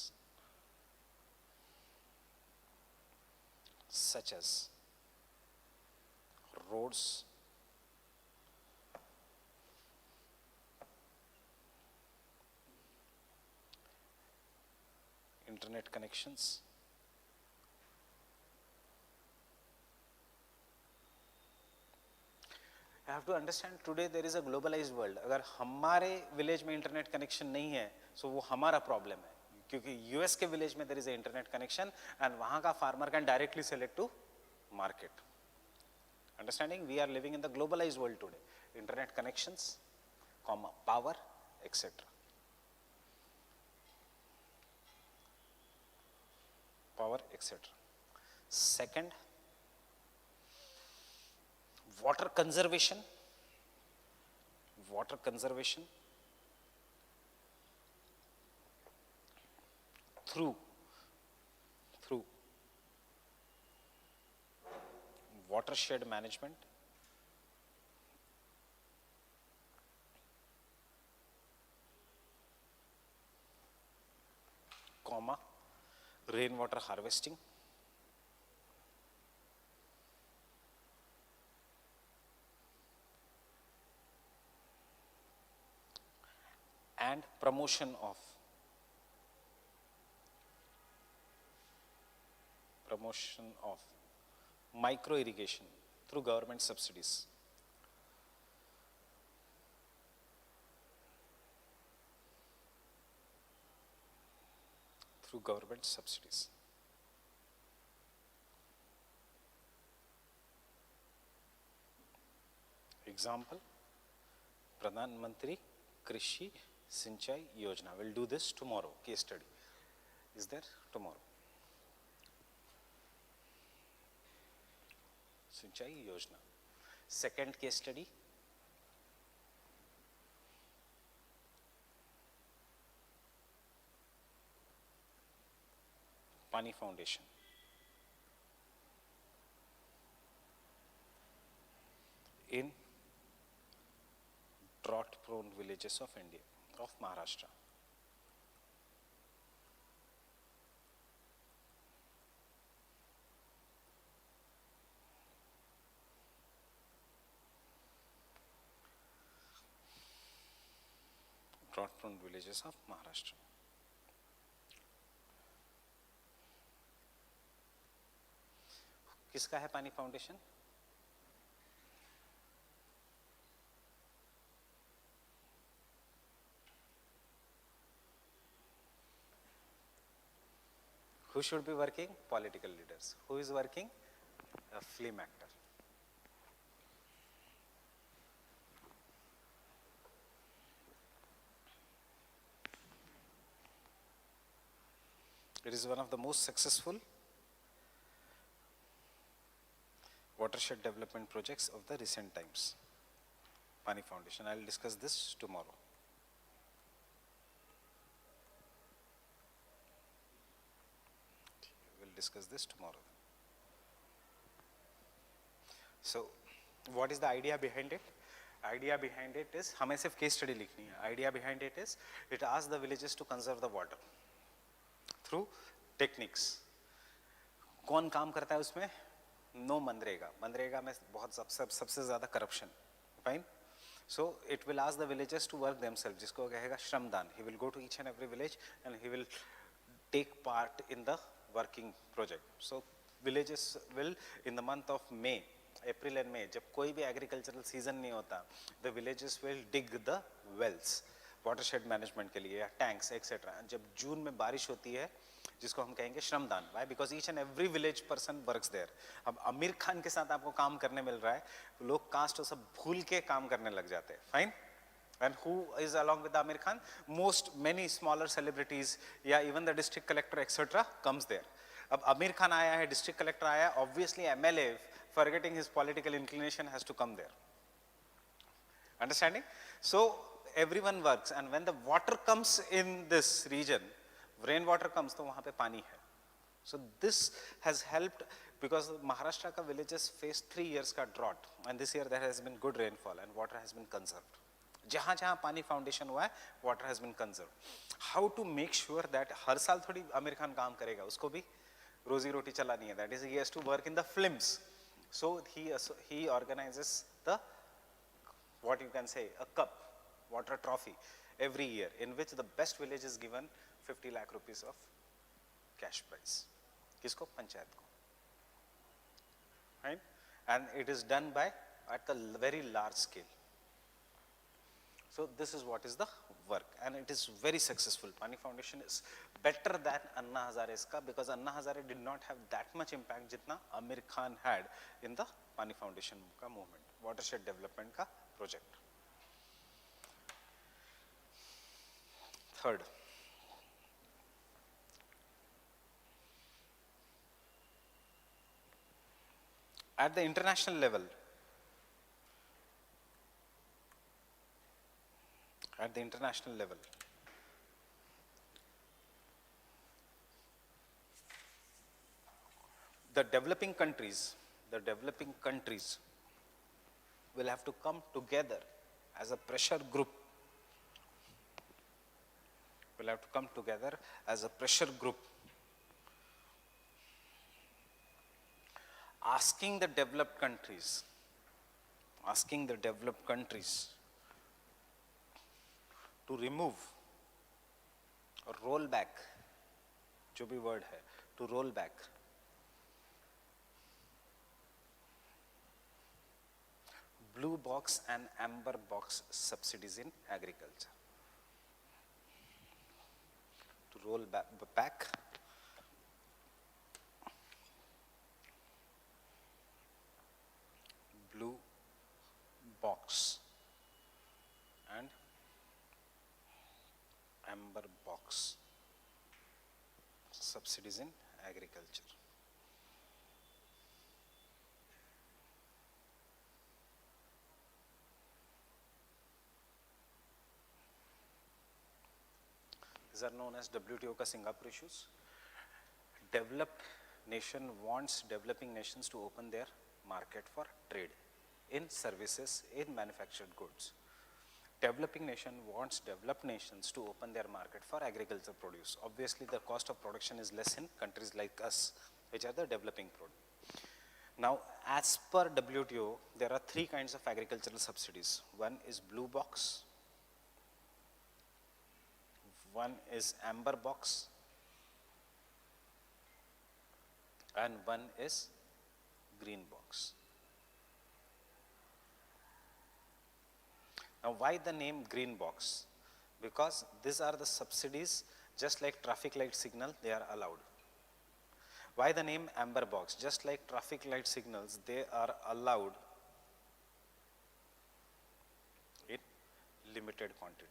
such as roads, internet connections, I have to understand today there is a globalized world. अगर हमारे village में internet connection नहीं है तो वो हमारा problem है, क्योंकि यूएस के विलेज में there is a internet connection and वहाँ का farmer can directly sell it to market. Understanding? We are living in the globalized world today. Internet connections, power, etc. Power, etc. Second, water conservation. Water conservation through watershed management, rainwater harvesting, and promotion of micro irrigation through government subsidies. Through government subsidies. Example, Pradhan Mantri Krishi Sinchai Yojana. We'll do this tomorrow. Case study is there tomorrow. Sinchai Yojana. Second case study. Pani Foundation. In drought-prone villages of India, of Maharashtra. Drought-prone villages of Maharashtra. किसका है पानी foundation? Who should be working? Political leaders. Who is working? A film actor. It is one of the most successful watershed development projects of the recent times. Pani Foundation. I will discuss this tomorrow. Discuss this tomorrow. So, what is the idea behind it? Idea behind it is, हमें सिर्फ case study लिखनी है. Idea behind it is, it asks the villages to conserve the water through techniques. कौन काम करता है उसमें? No MNREGA. MNREGA में बहुत सबसे ज़्यादा corruption. Fine. So, it will ask the villagers to work themselves. जिसको कहेगा श्रमदान. He will go to each and every village and he will take part in the working project. So villages will in the month of May, April and May, जब कोई भी agricultural season नहीं होता, the villages will dig the wells, watershed management के लिए, tanks, etc. जब जून में बारिश होती है, जिसको हम कहेंगे श्रमदान. Why? Because each and every village person works there. अब आमिर खान के साथ आपको काम करने मिल रहा है, लोग कास्ट और सब भूल के काम करने लग जाते हैं. Fine? And who is along with Amir Khan? Many smaller celebrities, yeah, even the district collector, etc. comes there. अब Amir Khan आया है, district collector आया, obviously MLA, forgetting his political inclination, has to come there. Understanding? So everyone works, and when the water comes in this region, rainwater comes, तो वहाँ पे पानी है. So this has helped because Maharashtra ka villages faced 3 years का drought, and this year there has been good rainfall and water has been conserved. जहाँ जहाँ पानी foundation हुआ है, water has been conserved. How to make sure that हर साल थोड़ी आमिर खान काम करेगा, उसको भी रोजी रोटी चलानी है. That is, he has to work in the films. So he organizes the, what you can say, a cup, water trophy every year, in which the best village is given 50 lakh rupees of cash prize. किसको? पंचायत को. Right? And it is done by at the very large scale. So this is what is the work, and it is very successful. Pani Foundation is better than Anna Hazare's ka, because Anna Hazare did not have that much impact jitna Amir Khan had in the Pani Foundation ka movement, watershed development ka project. Third, at the international level, the developing countries will have to come together as a pressure group. Asking the developed countries to remove or roll back, जो भी word है, to roll back blue box and amber box subsidies in agriculture. To roll back blue box and box subsidies in agriculture. These are known as WTO ka Singapore issues. Developed nation wants developing nations to open their market for trade in services, in manufactured goods. Developing nation wants developed nations to open their market for agriculture produce. Obviously, the cost of production is less in countries like us, which are the developing produce. Now, as per WTO, there are three kinds of agricultural subsidies. One is blue box, one is amber box, and one is green box. Now, why the name green box? Because these are the subsidies, just like traffic light signal, they are allowed. Why the name amber box? Just like traffic light signals, they are allowed in limited quantity.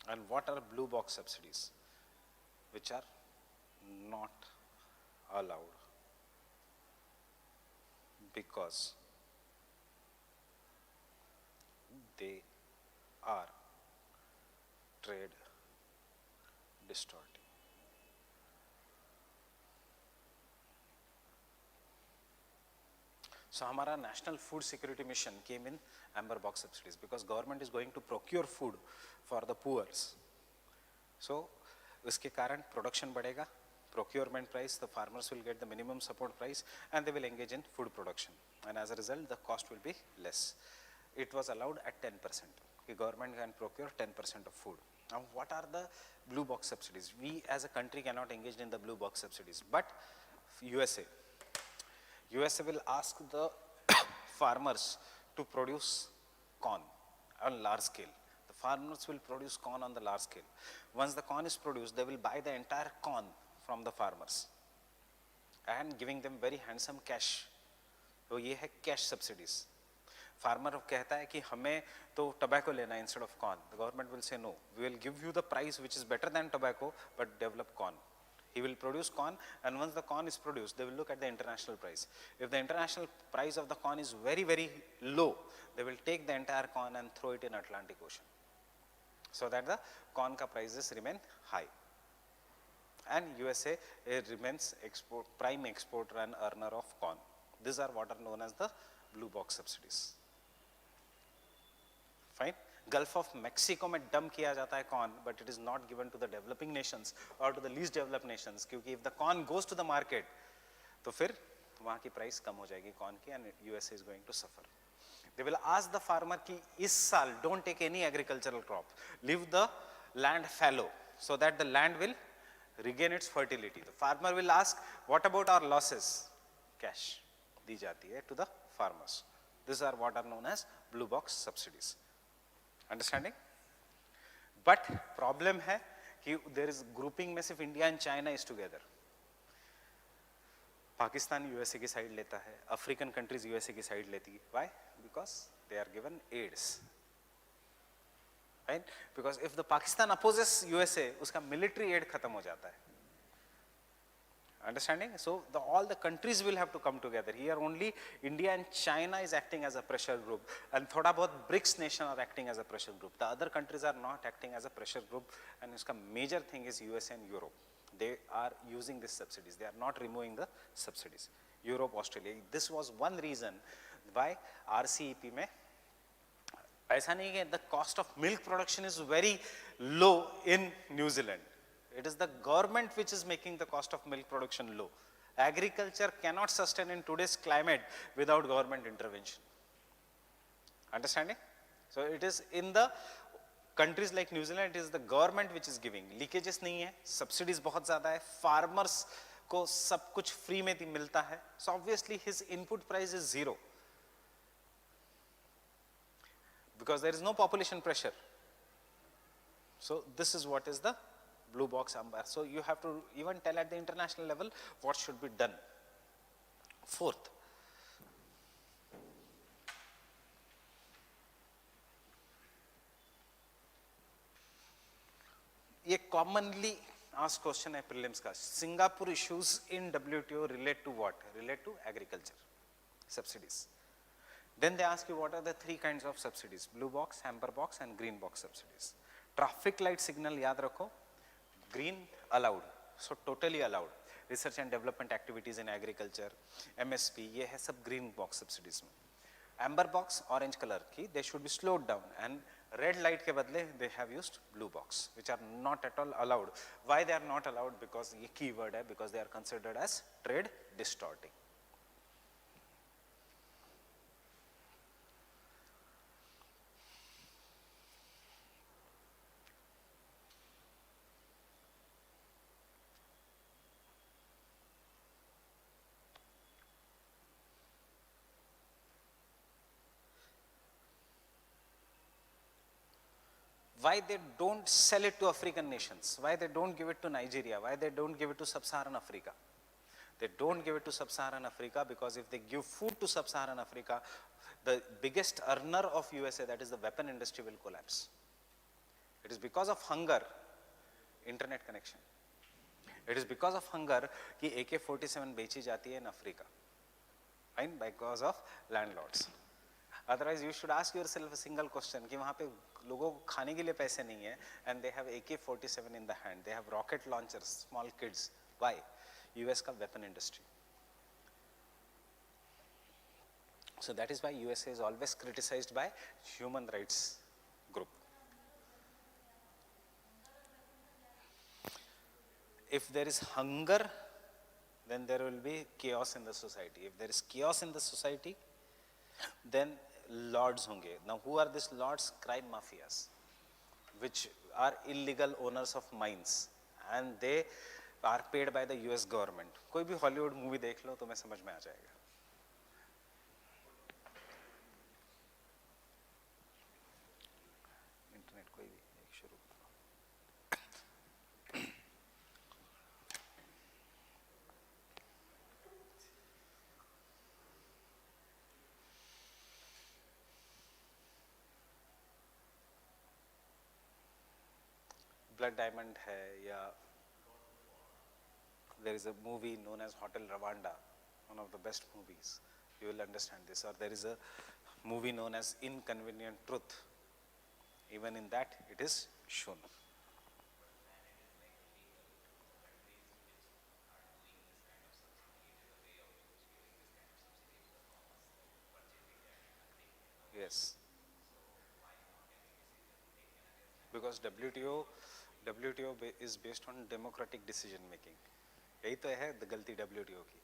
And what are blue box subsidies? Which are not allowed because they are trade distorting. So हमारा national food security mission came in amber box subsidies because government is going to procure food for the poor. So उसके कारण production बढ़ेगा, procurement price, the farmers will get the minimum support price and they will engage in food production, and as a result the cost will be less. It was allowed at 10%. The government can procure 10% of food. Now what are the blue box subsidies? We as a country cannot engage in the blue box subsidies, but USA will ask the farmers to produce corn on large scale. The farmers will produce corn on the large scale. Once the corn is produced, they will buy the entire corn from the farmers and giving them very handsome cash. तो ये है cash subsidies. Farmer कहता है कि हमें तो tobacco लेना है instead of corn. The government will say no. We will give you the price which is better than tobacco, but develop corn. He will produce corn, and once the corn is produced, they will look at the international price. If the international price of the corn is very, very low, they will take the entire corn and throw it in Atlantic Ocean, so that the corn ka prices remain high. And USA remains prime exporter and earner of corn. These are what are known as the blue box subsidies. Fine. Gulf of Mexico में dump किया जाता है corn, but it is not given to the developing nations or to the least developed nations, क्योंकि if the corn goes to the market, तो फिर वहाँ की price कम हो जाएगी corn की, and USA is going to suffer. They will ask the farmer कि इस साल don't take any agricultural crop, leave the land fallow so that the land will regain its fertility. The farmer will ask, what about our losses? Cash दी जाती है to the farmers. These are what are known as blue box subsidies. Understanding? But problem है कि there is grouping में सिर्फ India and China is together. Pakistan USA की side लेता है, African countries USA की साइड लेती है. Why? Because they are given aids. Right? Because if the Pakistan opposes USA, उसका military aid खत्म हो जाता है. Understanding? So all the countries will have to come together. Here only India and China is acting as a pressure group, and thoda bahut BRICS nation are acting as a pressure group. The other countries are not acting as a pressure group, and iska major thing is USA and Europe. They are using these subsidies. They are not removing the subsidies. Europe, Australia. This was one reason why RCEP में ऐसा नहीं है, the cost of milk production is very low in New Zealand. It is the government which is making the cost of milk production low. Agriculture cannot sustain in today's climate without government intervention. Understanding? So it is in the countries like New Zealand, it is the government which is giving. Leakages नहीं है, subsidies बहुत ज़्यादा है, farmers को सब कुछ free में मिलता है. So obviously his input price is zero, because there is no population pressure. So this is what is the blue box amber. So you have to even tell at the international level what should be done. Fourth, ये commonly asked question है prelims का. Singapore issues in WTO relate to what? Relate to agriculture subsidies. Then they ask you what are the three kinds of subsidies: blue box, amber box, and green box subsidies. Traffic light signal याद रखो, green allowed, so totally allowed. Research and development activities in agriculture, MSP, ये है सब green box subsidies में. Amber box, orange color की, they should be slowed down, and red light के बदले they have used blue box, which are not at all allowed. Why they are not allowed? Because ये keyword है, because they are considered as trade distorting. Why they don't sell it to African nations? Why they don't give it to Nigeria? Why they don't give it to Sub-Saharan Africa? They don't give it to Sub-Saharan Africa because if they give food to Sub-Saharan Africa, the biggest earner of USA, that is the weapon industry, will collapse. It is because of hunger, internet connection. It is because of hunger कि AK-47 बेची जाती है in Africa, fine, because of landlords. Otherwise, you should ask yourself a single question कि वहाँ पे लोगों को खाने के लिए पैसे नहीं है, and they have AK-47 in the hand, they have rocket launchers, small kids. Why? US का weapon industry. So that is why USA is always criticized by human rights group. If there is hunger, then there will be chaos in the society. If there is chaos in the society, then lords honge. Now who are these lords? Crime mafias, which are illegal owners of mines, and they are paid by the US government. कोई भी Hollywood movie देख लो तुम्हें समझ में आ जाएगा. Internet कोई भी एक शुरू. Blood Diamond है, या there is a movie known as Hotel Rwanda, one of the best movies. You will understand this. Or there is a movie known as Inconvenient Truth. Even in that, it is shown. Yes. Because WTO is based on democratic decision making. यही तो है गलती WTO की.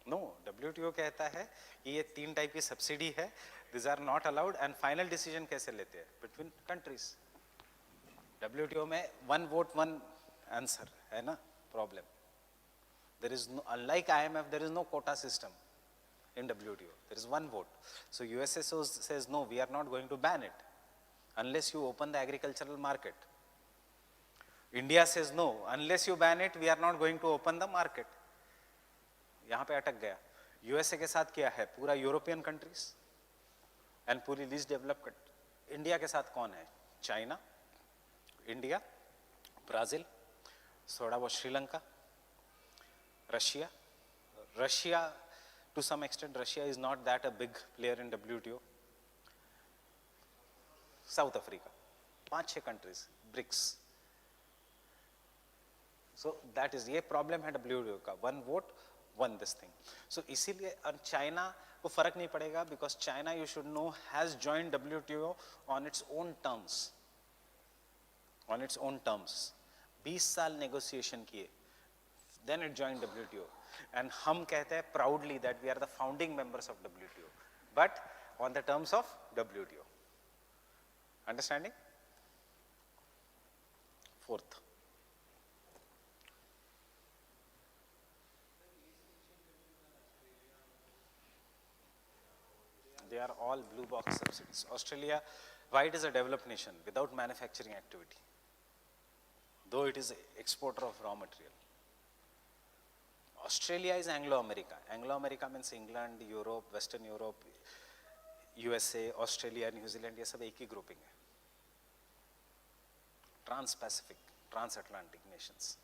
No, WTO कहता है कि ये 3 type की सब्सिडी है, these are not allowed, and final decision कैसे लेते हैं? Between countries. WTO में one vote one answer है ना problem. There is no, unlike IMF, there is no quota system in WTO. There is one vote. So USA says no, we are not going to ban it unless you open the agricultural market. India says no, unless you ban it, we are not going to open the market. यहाँ पे अटक गया. USA के साथ क्या है? पूरा European countries and पूरी लीस्ट डेवलप्ड. इंडिया के साथ कौन है? चाइना, इंडिया, ब्राजील, थोड़ा बहुत Sri Lanka, Russia. Russia to some extent, Russia is not that a big player in WTO. South Africa, 5-6 countries, BRICS. So that is ये problem है WTO का, one vote, one this thing. So इसीलिए China को फर्क नहीं पड़ेगा, because China, you should know, has joined WTO on its own terms. On its own terms. 20 साल negotiation किए, then it joined WTO. And हम कहते हैं proudly that we are the founding members of WTO, but on the terms of WTO. Understanding? Fourth. They are all blue box subsidies. Australia, why it is a developed nation without manufacturing activity, though it is an exporter of raw material. Australia is Anglo-America. Anglo-America means England, Europe, Western Europe, USA, Australia, New Zealand, ये सब एक ही grouping है. Trans Pacific, trans Atlantic nations,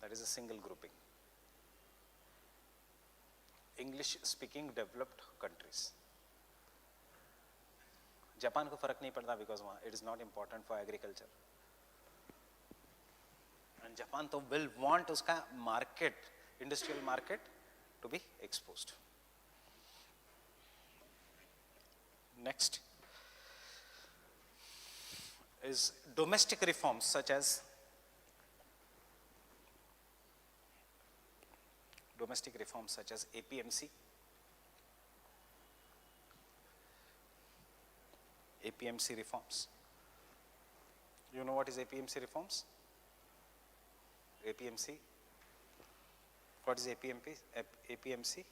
that is a single grouping. English speaking developed countries. Japan को फर्क नहीं पड़ता because वहाँ it is not important for agriculture. And Japan तो विल वांट उसका market, industrial market to be exposed. Next is domestic reforms such as APMC. APMC reforms. You know what is APMC reforms? APMC. What is APMC?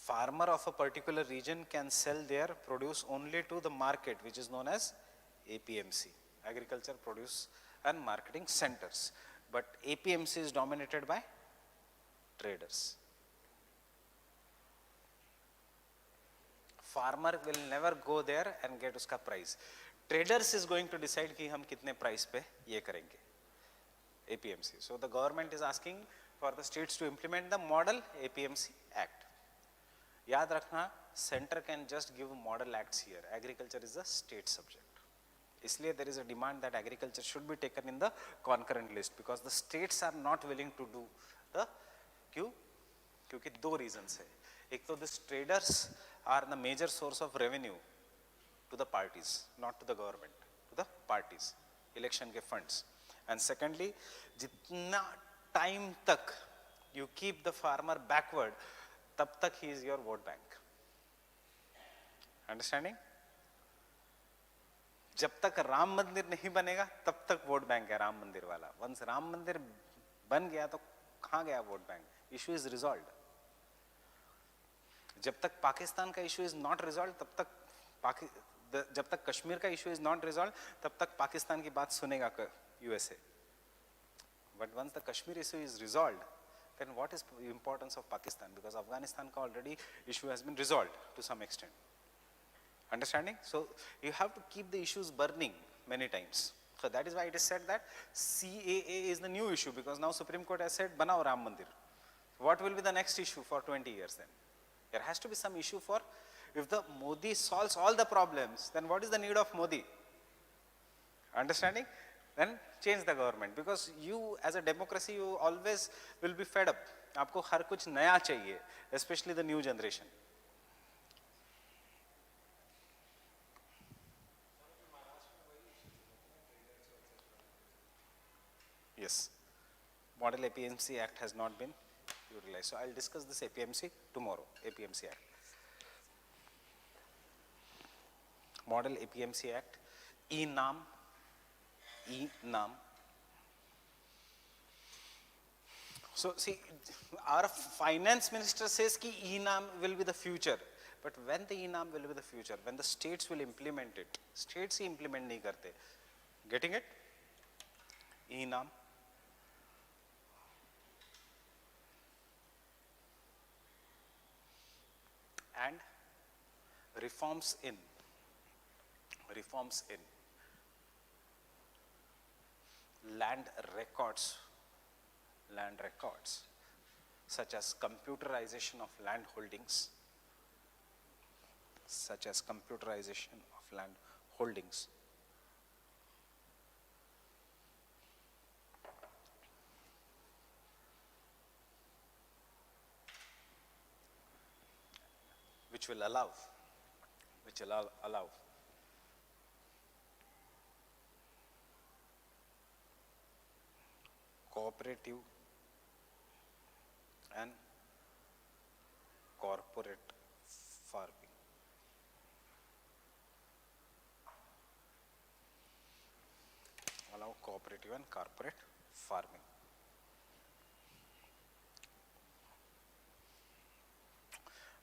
Farmer of a particular region can sell their produce only to the market, which is known as APMC, Agriculture Produce and Marketing Centers. But APMC is dominated by traders. Farmer will never go there and get uska price. Traders is going to decide कि हम कितने price पे ये करेंगे. APMC. So the government is asking for the states to implement the model APMC Act. याद रखना, center can just give model acts here. Agriculture is a state subject. इसलिए there is a demand that agriculture should be taken in the concurrent list because the states are not willing to do the क्यों? क्योंकि दो reasons है. एक तो this traders are the major source of revenue to the parties, not to the government, to the parties, election के funds. And secondly, जितना time तक you keep the farmer backward, तब तक he is your vote bank. Understanding? जब तक राम मंदिर नहीं बनेगा तब तक वोट बैंक है राम मंदिर वाला. वंस राम मंदिर बन गया तो कहाँ गया vote bank? Issue is resolved. जब तक पाकिस्तान का इशू इज नॉट रिजॉल्व तब तक जब तक कश्मीर का इशू इज नॉट रिजॉल्व तब तक पाकिस्तान की बात सुनेगा USA. But once the Kashmir issue is resolved, then what is the importance of Pakistan? Because Afghanistan ka already issue has been resolved to some extent. Understanding? So you have to keep the issues burning many times. So that is why it is said that CAA is the new issue because now Supreme Court has said banao Ram Mandir. What will be the next issue for 20 years then? There has to be some issue for, if the Modi solves all the problems, then what is the need of Modi? Understanding? Then change the government because you as a democracy you always will be fed up. आपको हर कुछ नया चाहिए, especially the new generation. Yes, Model APMC Act has not been utilized. So I'll discuss this APMC tomorrow. APMC Act. Model APMC Act. E-NAM. So see, our finance minister says ki E-NAM will be the future. But when the E-NAM will be the future? When the states will implement it. States he implement नहीं करते. Getting it? E-NAM. And reforms in land records, such as computerization of land holdings, which will allow cooperative and corporate farming. Allow cooperative and corporate farming.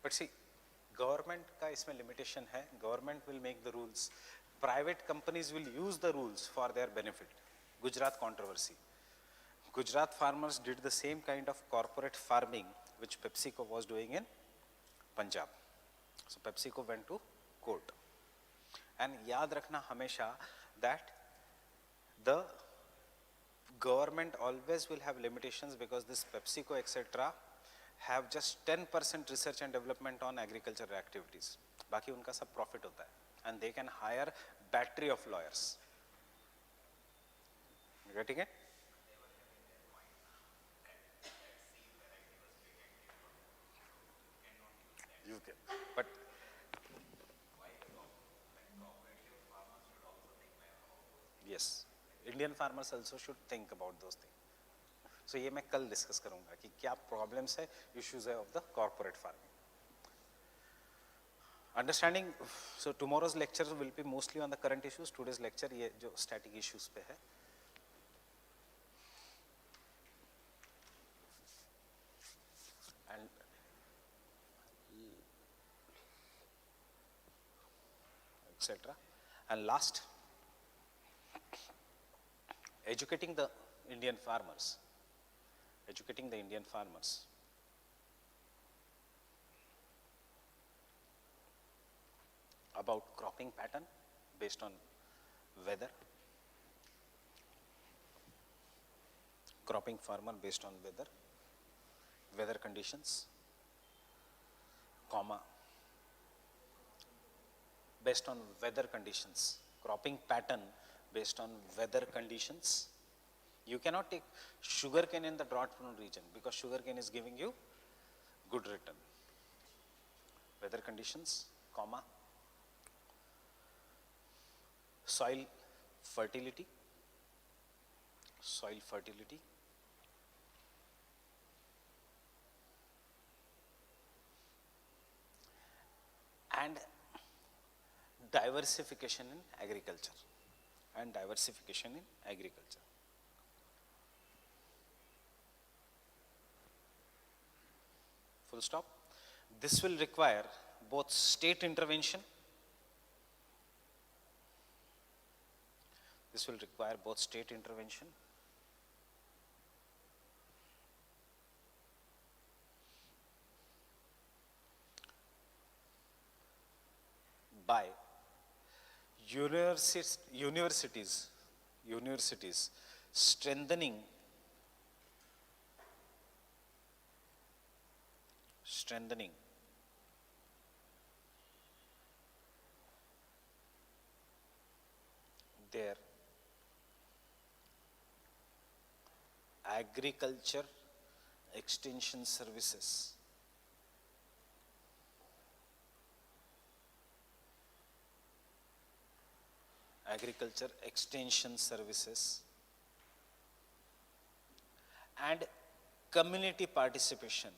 But see, government का इसमें limitation है. Government will make the rules. private companies will use the rules for their benefit. Gujarat controversy. Gujarat farmers did the same kind of corporate farming which PepsiCo was doing in Punjab. So PepsiCo went to court. And yaad rakhna hamesha that the government always will have limitations, because this PepsiCo etc. have just 10% research and development on agricultural activities. Baki unka sab profit hota hai. And they can hire battery of lawyers. You getting it? You can. But yes, Indian farmers also should think about those things. So ये मैं कल discuss करूंगा कि क्या problems है, issues है of the corporate farming. Understanding. So tomorrow's lecture will be mostly on the current issues. Today's lecture ये जो स्टैटिक इश्यूज पे है. And etcetera. And last, educating the Indian farmers. Educating the Indian farmers about cropping pattern based on weather. Cropping farmer based on weather conditions, comma, based on weather conditions. Cropping pattern based on weather conditions. You cannot take sugarcane in the drought-prone region, because sugarcane is giving you good return. Weather conditions, comma, soil fertility, and diversification in agriculture. Full stop. This will require both state intervention. By universities strengthening their agriculture extension services. And community participation.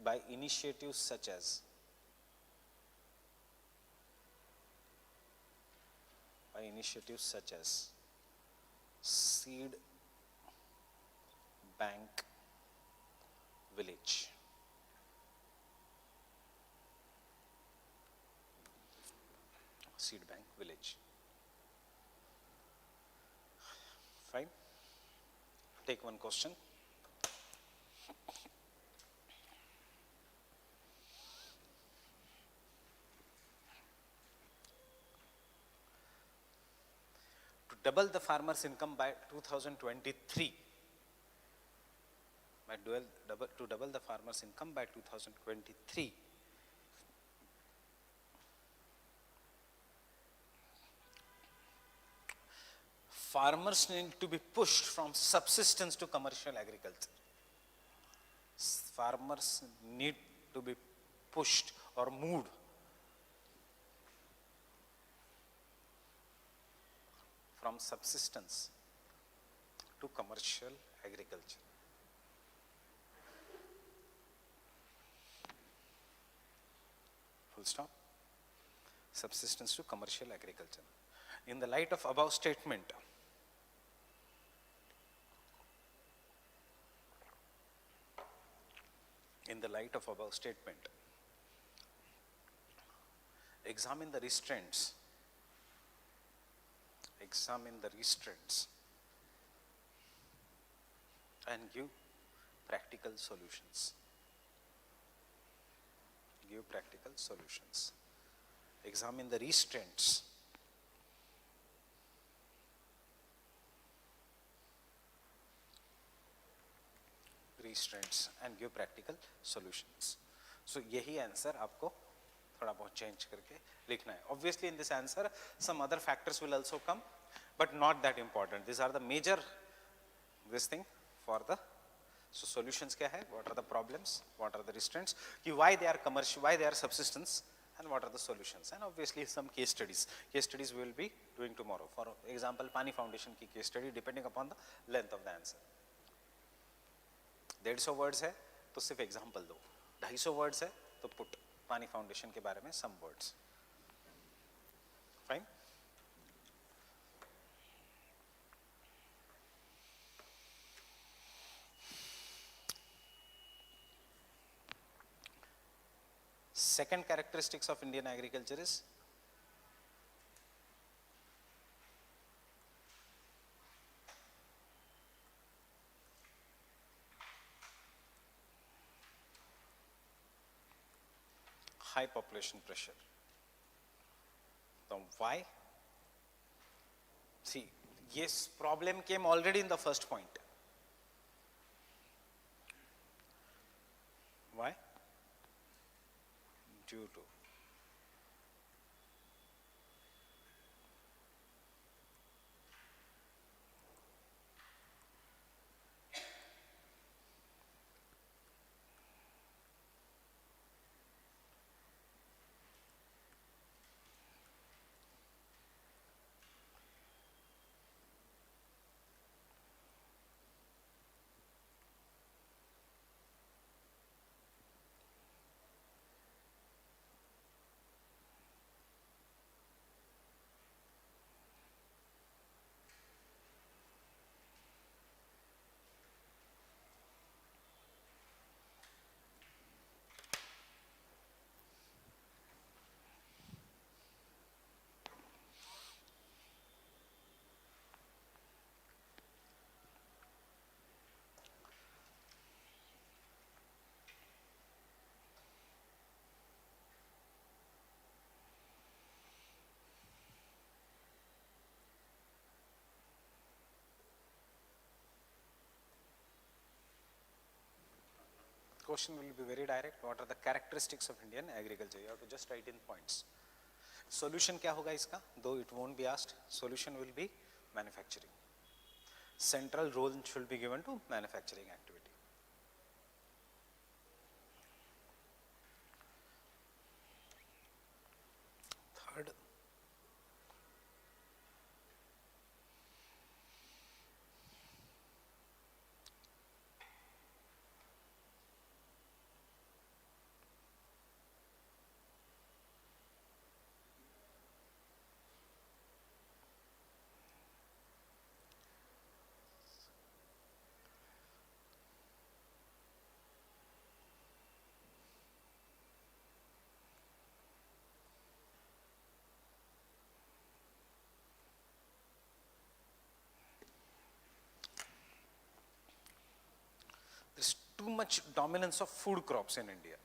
By initiatives such as Seed Bank Village. Fine. Take one question. To double the farmers' income by 2023. To double the farmers' income by 2023. Farmers need to be pushed from subsistence to commercial agriculture. Farmers need to be pushed or moved from subsistence to commercial agriculture. Full stop. Subsistence to commercial agriculture. In the light of above statement, In the light of above statement, examine the restraints. Examine the restraints and give practical solutions. Give practical solutions. Examine the restraints. Restraints and give practical solutions. So यही answer आपको थोड़ा बहुत change करके लिखना है. Obviously in this answer some other factors will also come, but not that important. These are the major this thing for the so solutions क्या है, what are the problems, what are the restraints, कि why they are commercial, why they are subsistence, and what are the solutions, and obviously some case studies. Case studies we will be doing tomorrow. For example, Pani Foundation की case study depending upon the length of the answer. 150 words है तो सिर्फ example दो, 250 words है तो put पानी foundation के बारे में some words. Fine. Second characteristics of Indian agriculture is high population pressure. Now why? See, yes, problem came already in the first point. Why? Due to question will be very direct. What are the characteristics of Indian agriculture? You have to just write in points. Solution क्या होगा इसका? Though it won't be asked, solution will be manufacturing. Central role should be given to manufacturing activity. Third, there is too much dominance of food crops in India,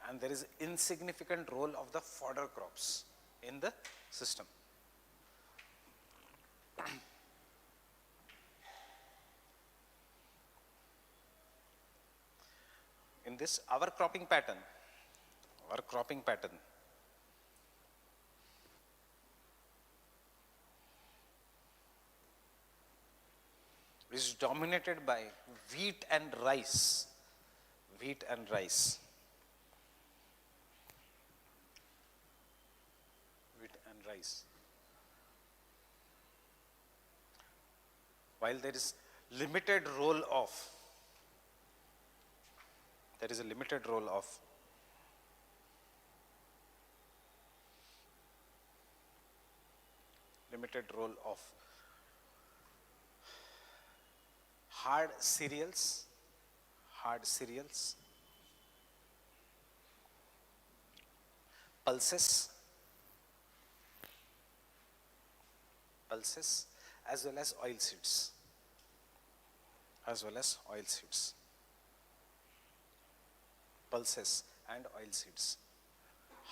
and there is insignificant role of the fodder crops in the system. In this, our cropping pattern is dominated by wheat and rice. Wheat and rice. Wheat and rice. While there is limited role of hard cereals, pulses as well as oil seeds, pulses and oil seeds,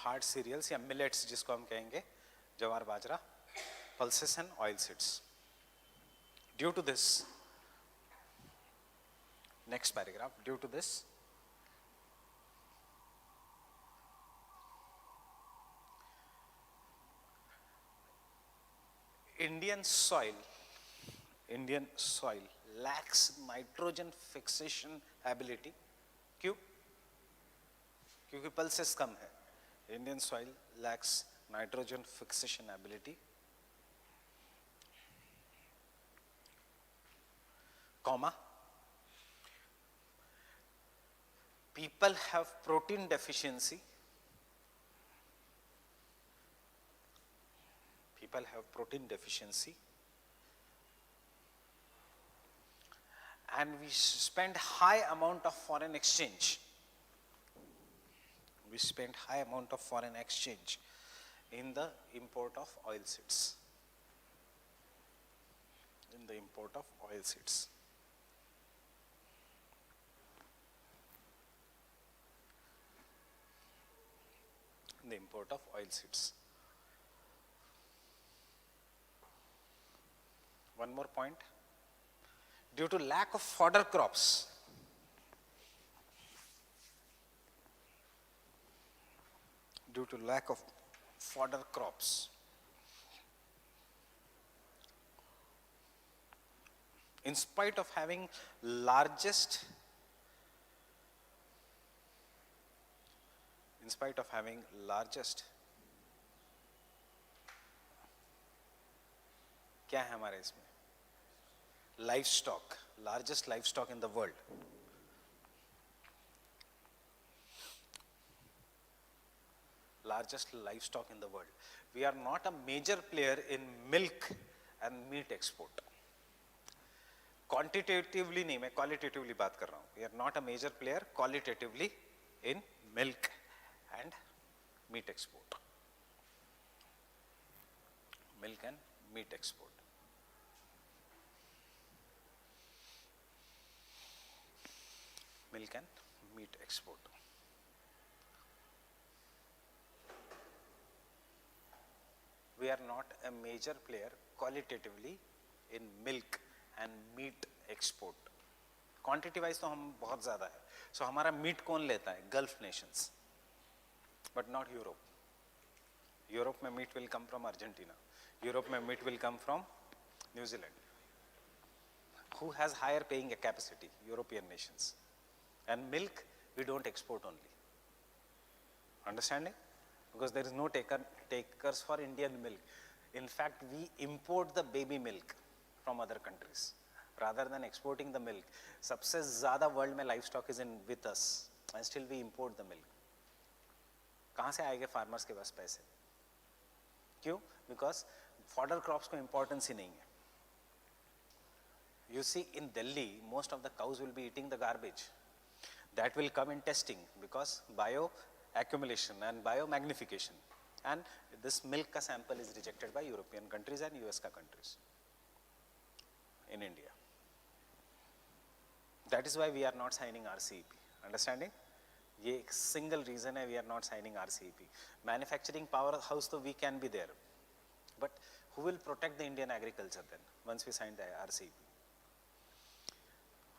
hard cereals या millets जिसको हम कहेंगे, जवार बाजरा, pulses and oil seeds. Due to this, next paragraph, due to this, Indian soil lacks nitrogen fixation ability. क्यों? क्योंकि pulses कम है. Indian soil lacks nitrogen fixation ability, comma, people have protein deficiency, and we spend high amount of foreign exchange. In the import of oil seeds. The import of oil seeds. One more point. Due to lack of fodder crops, in spite of having largest क्या है हमारे इसमें, livestock, largest livestock in the world, we are not a major player in milk and meat export. Quantitatively नहीं, मैं qualitatively बात कर रहा हूँ. We are not a major player qualitatively in milk and meat export. We are not a major player qualitatively in milk and meat export. Quantity wise तो हम बहुत ज़्यादा है. So हमारा meat कौन लेता है? Gulf nations, but not Europe. Europe में meat will come from Argentina. Europe में meat will come from New Zealand. Who has higher paying capacity? European nations. And milk we don't export only. Understanding? Because there is no takers for Indian milk. In fact, we import the baby milk from other countries rather than exporting the milk. सबसे ज़्यादा world में livestock is in with us and still we import the milk. कहाँ से आएंगे farmers के पास पैसे? क्यों? Because fodder crops को importance ही नहीं है. You see, in Delhi, most of the cows will be eating the garbage. That will come in testing because bio accumulation and biomagnification, and this milk ka sample is rejected by European countries and US ka countries in India. That is why we are not signing RCEP. Understanding? ये एक single reason है we are not signing RCEP. Manufacturing powerhouse तो we can be there, but who will protect the Indian agriculture then once we sign the RCEP?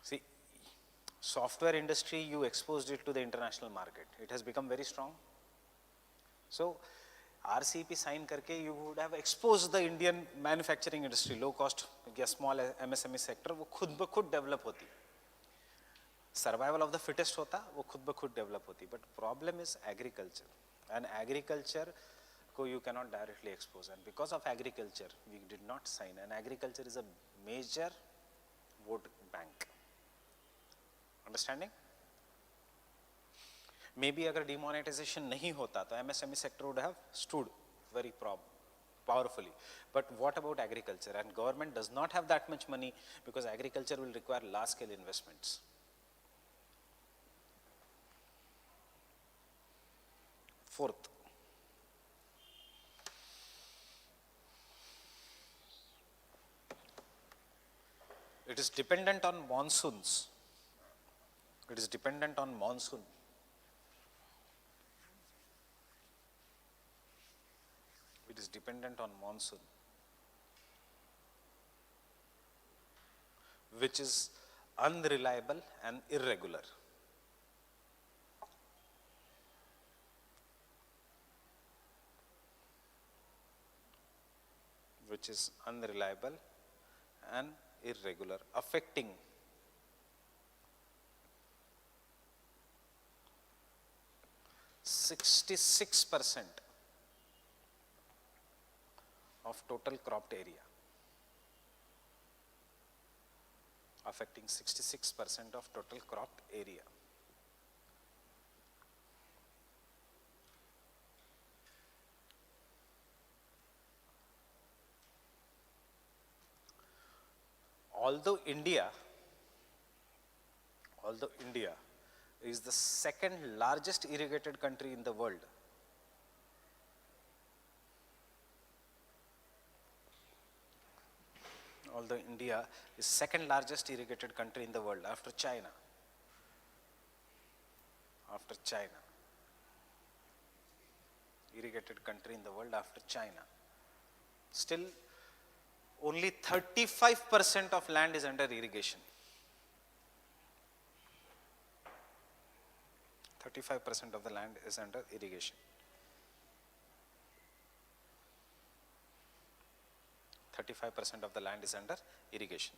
See, software industry, you exposed it to the international market. It has become very strong. So, RCEP sign करके you would have exposed the Indian manufacturing industry, low cost या small MSME sector, वो खुद ब खुद develop होती. Survival of the fittest होता, वो खुद ब खुद develop होती. But problem is agriculture, and agriculture को you cannot directly expose. And because of agriculture, we did not sign. And agriculture is a major vote bank. Understanding? Maybe अगर demonetization नहीं होता तो MSME sector would have stood very powerfully. But what about agriculture? And government does not have that much money because agriculture will require large scale investments. Fourth, It is dependent on monsoons. It is dependent on monsoon. It is dependent on monsoon, which is unreliable and irregular. Which is unreliable and irregular, affecting (66% of total cropped area. Affecting 66% of total cropped area. Although India is the second largest irrigated country in the world, although India is second largest irrigated country in the world after China, irrigated country in the world after China, still only 35% of land is under irrigation. 35% of the land is under irrigation. 35% of the land is under irrigation.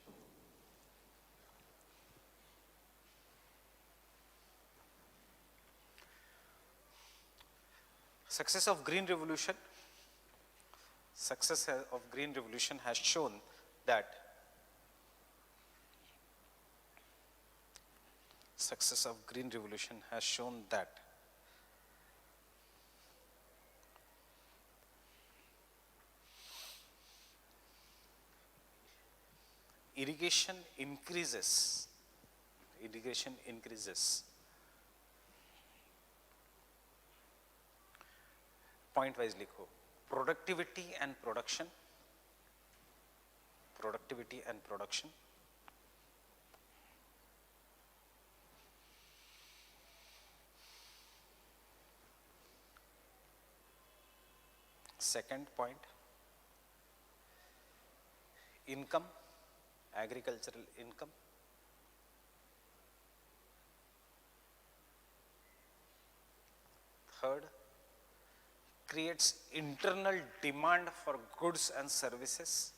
Success of Green Revolution has shown that irrigation increases point wise लिखो, productivity and production, second point, income, agricultural income, third, creates internal demand for goods and services,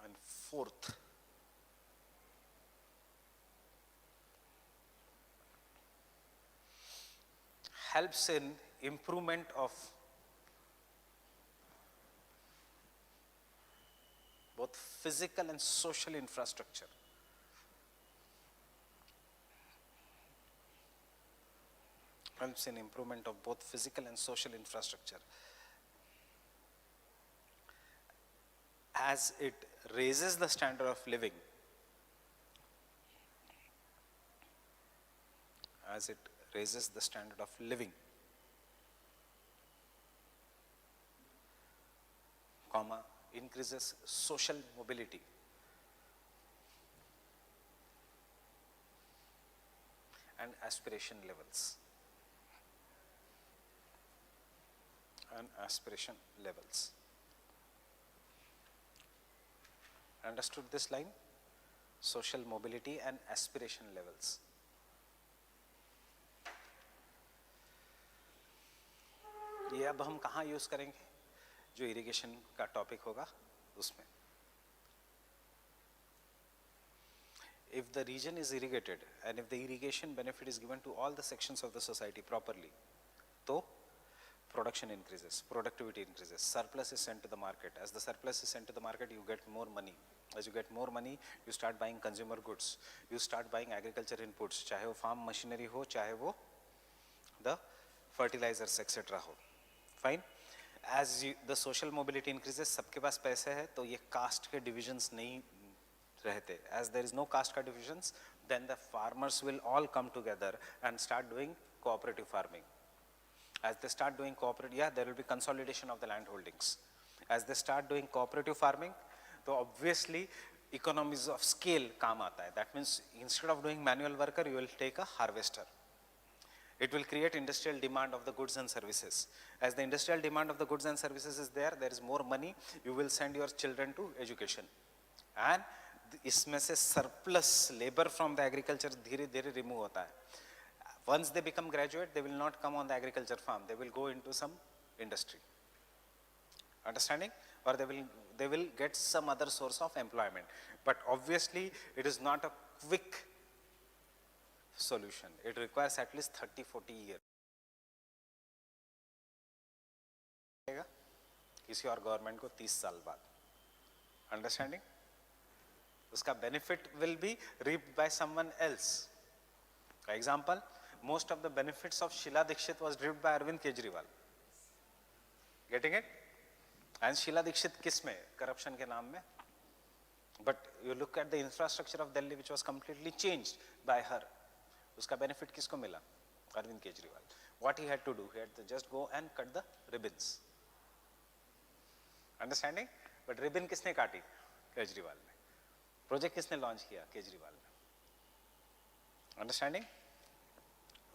and fourth, helps in improvement of both physical and social infrastructure. Helps in improvement of both physical and social infrastructure. As it raises the standard of living, comma, increases social mobility and aspiration levels. Understood this line? Social mobility and aspiration levels. ये अब हम कहाँ use करेंगे? जो irrigation का topic होगा उसमें. If the region is irrigated and if the irrigation benefit is given to all the sections of the society properly, तो production increases, productivity increases, surplus is sent to the market. As the surplus is sent to the market, you get more money. As you get more money, you start buying consumer goods. You start buying agriculture inputs, चाहे वो farm machinery हो, चाहे वो the fertilizers etc. हो. Fine. As the social mobility increases, सबके पास पैसे है, तो ये caste के divisions नहीं रहते. As there is no caste का divisions, then the farmers will all come together and start doing cooperative farming. As they start doing cooperative, yeah, there will be consolidation of the land holdings. As they start doing cooperative farming, so obviously economies of scale काम आता है. That means instead of doing manual worker, you will take a harvester. It will create industrial demand of the goods and services. As the industrial demand of the goods and services is there is more money, you will send your children to education. And इसमें से surplus labor from the agriculture धीरे धीरे remove होता है. Once they become graduate, they will not come on the agriculture farm. They will go into some industry. Understanding? Or they will get some other source of employment. But obviously, it is not a quick solution. It requires at least 30-40 years. किसी और government को 30 साल बाद. Understanding? उसका benefit will be reaped by someone else. For example, most of the benefits of Sheila Dikshit was reaped by Arvind Kejriwal. Getting it? And Sheila Dikshit किस में? Corruption के नाम में. But you look at the infrastructure of Delhi, which was completely changed by her. उसका benefit किसको मिला? Arvind Kejriwal. What he had to do? He had to just go and cut the ribbons. Understanding? But ribbon किसने काटी? Kejriwal ने. Project किसने launch किया? Kejriwal ने. Understanding?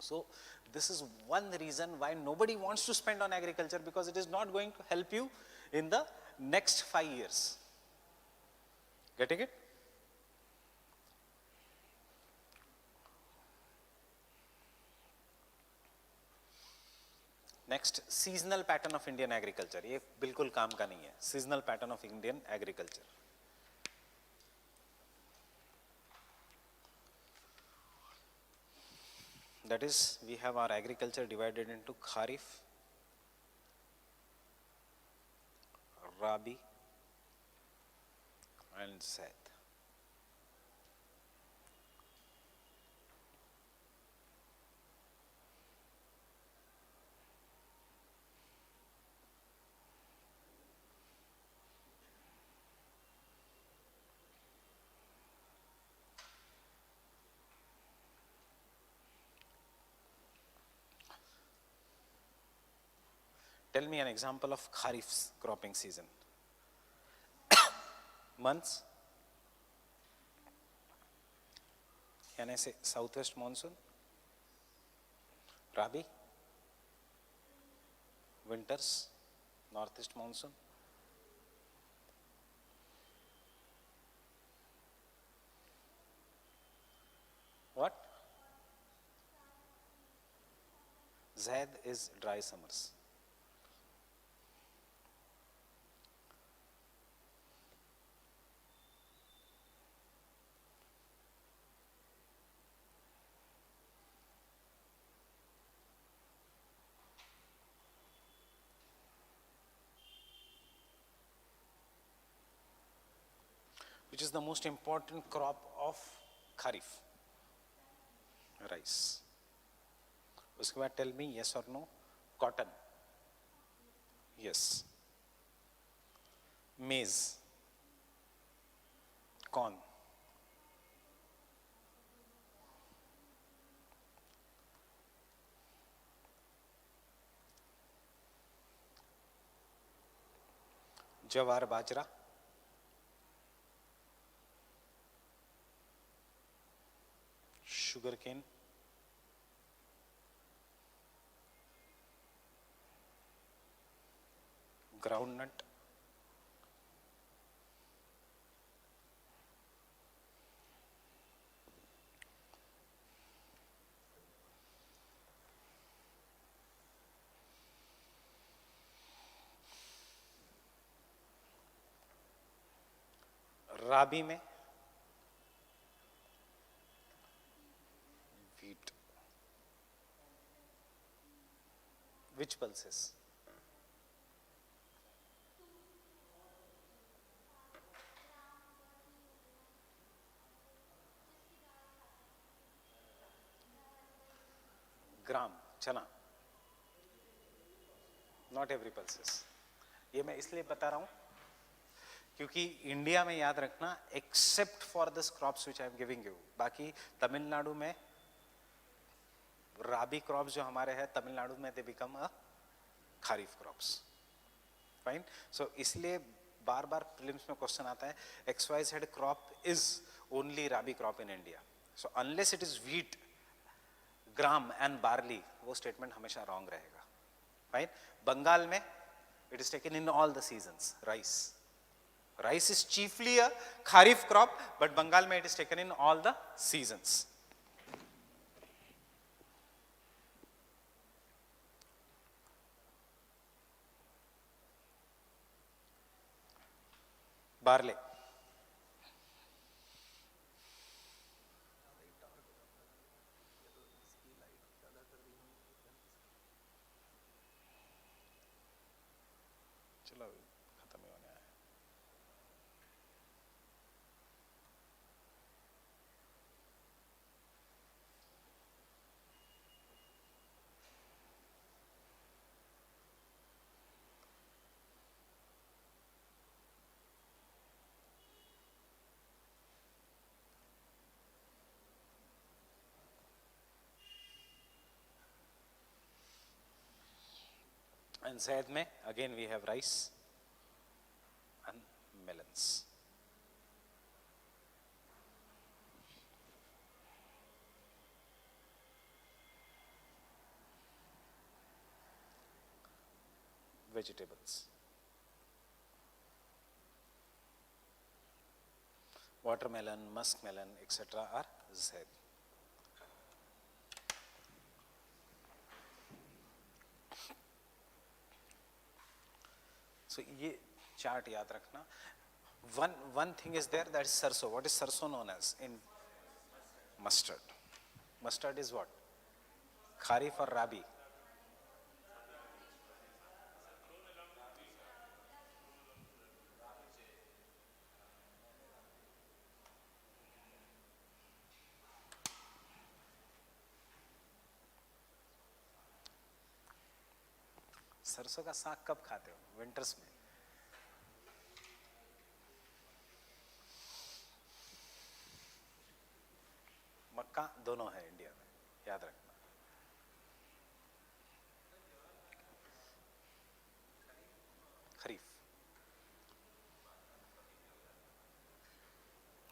So this is one reason why nobody wants to spend on agriculture, because it is not going to help you in the next 5 years. Getting it? Next, seasonal pattern of Indian agriculture. ये बिल्कुल काम का नहीं है. Seasonal pattern of Indian agriculture. That is, we have our agriculture divided into Kharif, Rabi, and Zaid. Tell me an example of Kharif's cropping season. Months? Can I say southwest monsoon? Rabi? Winters? Northeast monsoon? What? Zaid is dry summers. Which is the most important crop of Kharif? Rice. उसके बाद tell me yes or no. Cotton. Yes. Maize. Corn. Jawar, bajra. Sugarcane, groundnut, राबी में wheat. Which pulses? Gram, चना. Not every pulses. ये मैं इसलिए बता रहा हूँ क्योंकि इंडिया में याद रखना, except for this crops which I am giving you, बाकी तमिलनाडु में राबी क्रॉप्स जो हमारे हैं तमिलनाडु में they become a kharif crops, fine. So इसलिए बार बार प्रीलिम्स में क्वेश्चन आता है XYZ crop is only rabi crop in India. So unless it is wheat, gram and barley, वो स्टेटमेंट हमेशा रॉन्ग रहेगा, फाइन. बंगाल में it is taken in all the seasons. Rice is chiefly a kharif crop, but Bengal mein it is taken in all the seasons. Barley. चलो खत्म ही होने आया. And Zaid mein again we have rice and melons. Vegetables. Watermelon, muskmelon, etc. are Zaid. So ये chart याद रखना. One thing is there, that is सरसों. What is सरसों known as in? Mustard. Mustard is what? Kharif or Rabi? सरसों का साग कब खाते हो? विंटर्स में. मक्का दोनों है इंडिया में, याद रखना. खरीफ.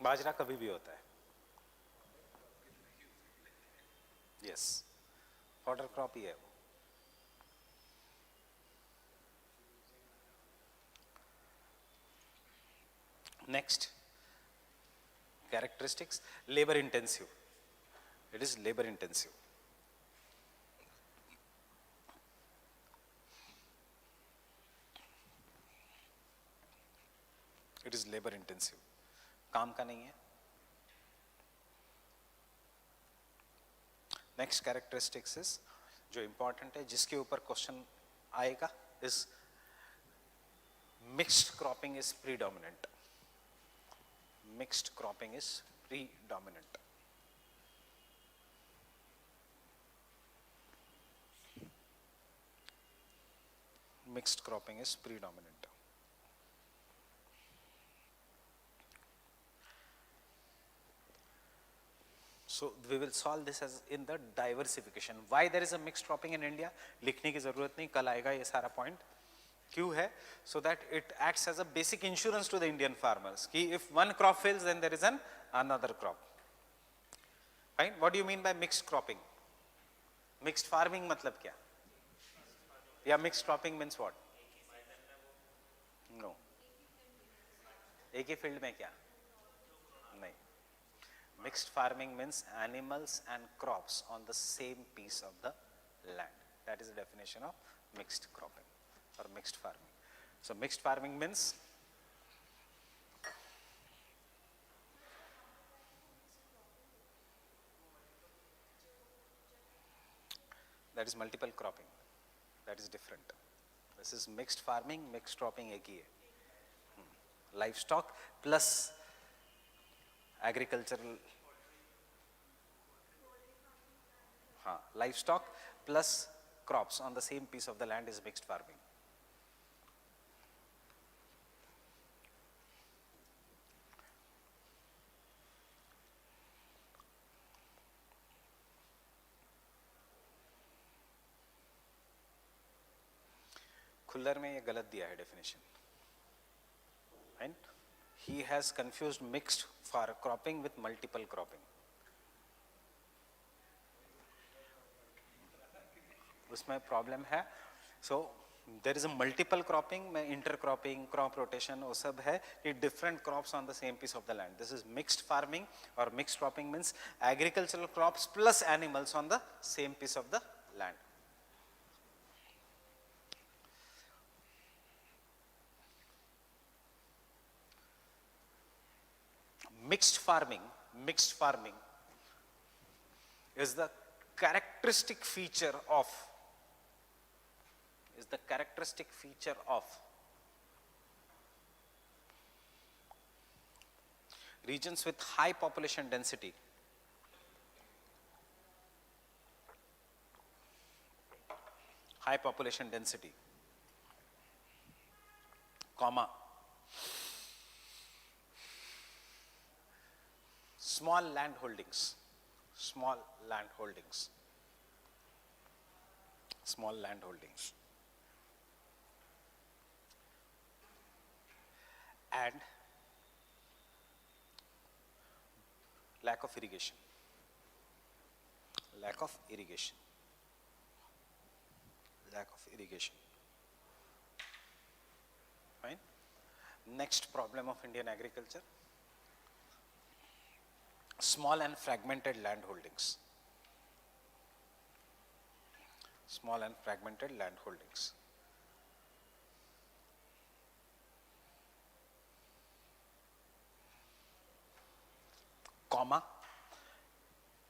बाजरा कभी भी होता है. यस, फॉडर क्रॉप ही है वो. Next, characteristics. Labor intensive. It is labor intensive. It is labor intensive. काम का नहीं है. Next characteristics is जो important है, जिसके ऊपर क्वेश्चन आएगा, is mixed cropping is predominant. Mixed cropping is predominant. Mixed cropping is predominant. So we will solve this as in the diversification. Why there is a mixed cropping in India? लिखने की जरूरत नहीं, कल आएगा ये सारा point. क्यों है? So that it acts as a basic insurance to the Indian farmers कि if one crop fails then there is another crop. Fine. What do you mean by mixed cropping? Mixed farming मतलब क्या? या mixed cropping means what? No. एक ही field में क्या? नहीं. Mixed farming means animals and crops on the same piece of the land. That is the definition of mixed cropping or mixed farming. So mixed farming means that is multiple cropping. That is different. This is mixed farming, mixed cropping एक ही है. Livestock plus agricultural, हाँ, livestock plus crops on the same piece of the land is mixed farming. Khullar में ये गलत दिया है definition, right? He has confused mixed for cropping with multiple cropping. उसमें problem है. So there is a multiple cropping में intercropping, crop rotation, वो सब है कि different crops on the same piece of the land. This is mixed farming और mixed cropping means agricultural crops plus animals on the same piece of the land. Mixed farming is the characteristic feature of regions with high population density, comma, small land holdings, and lack of irrigation. Fine. Next problem of Indian agriculture: small and fragmented land holdings. Comma,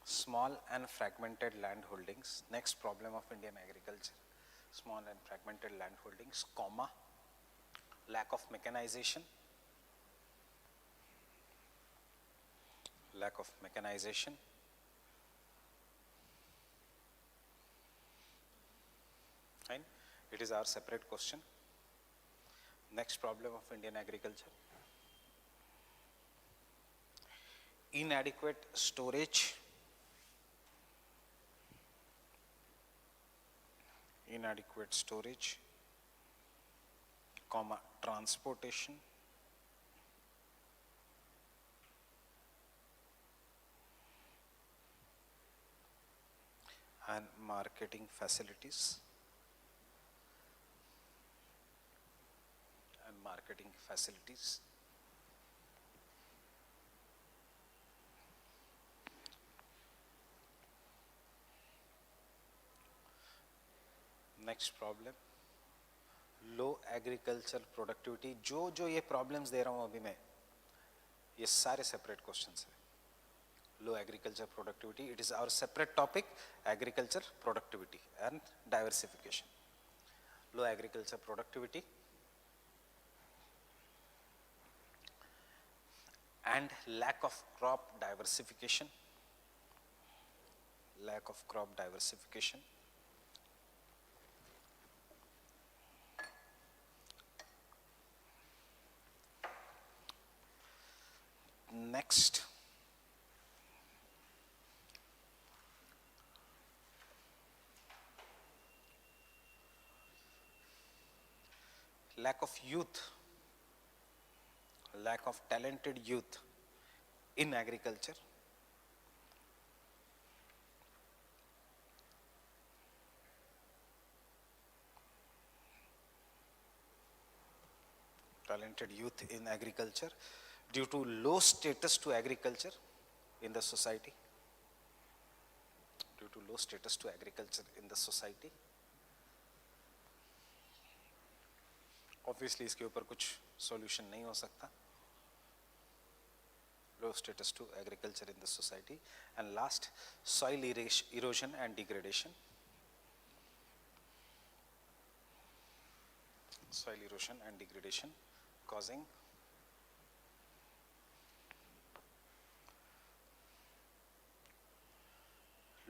small and fragmented land holdings. Next problem of Indian agriculture: small and fragmented land holdings, comma, lack of mechanization. Fine. It is our separate question. Next problem of Indian agriculture: inadequate storage, comma, transportation, and marketing facilities. Next problem: low agricultural productivity. जो ये problems दे रहा हूँ अभी मैं, ये सारे separate questions हैं. Low agricultural productivity, it is our separate topic, agriculture productivity and diversification. Low agricultural productivity and lack of crop diversification. Next, lack of talented youth in agriculture. Due to low status to agriculture in the society. Obviously इसके ऊपर कुछ solution नहीं हो सकता. Low status to agriculture in the society. And last, soil erosion and degradation. Causing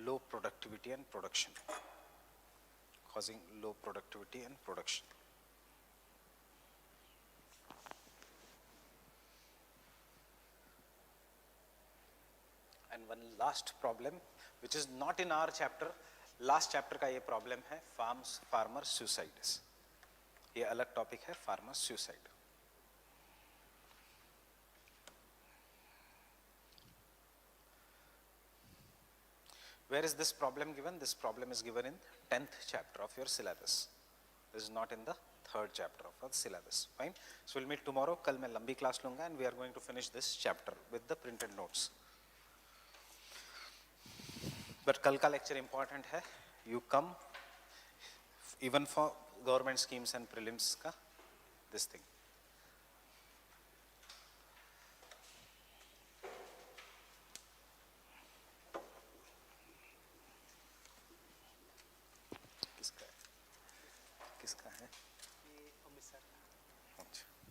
low productivity and production. And one last problem which is not in our chapter, last chapter का ये problem है, farmer suicides. ये अलग topic है, farmer suicide. Where is this problem given? This problem is given in 10th chapter of your syllabus. This is not in the 3rd chapter of our syllabus. Fine. So we'll meet tomorrow. कल मैं लंबी class लूँगा and we are going to finish this chapter with the printed notes. But कल का lecture important है. You come even for government schemes and prelims का this thing. किसका है? ये अमित सर का. अच्छा.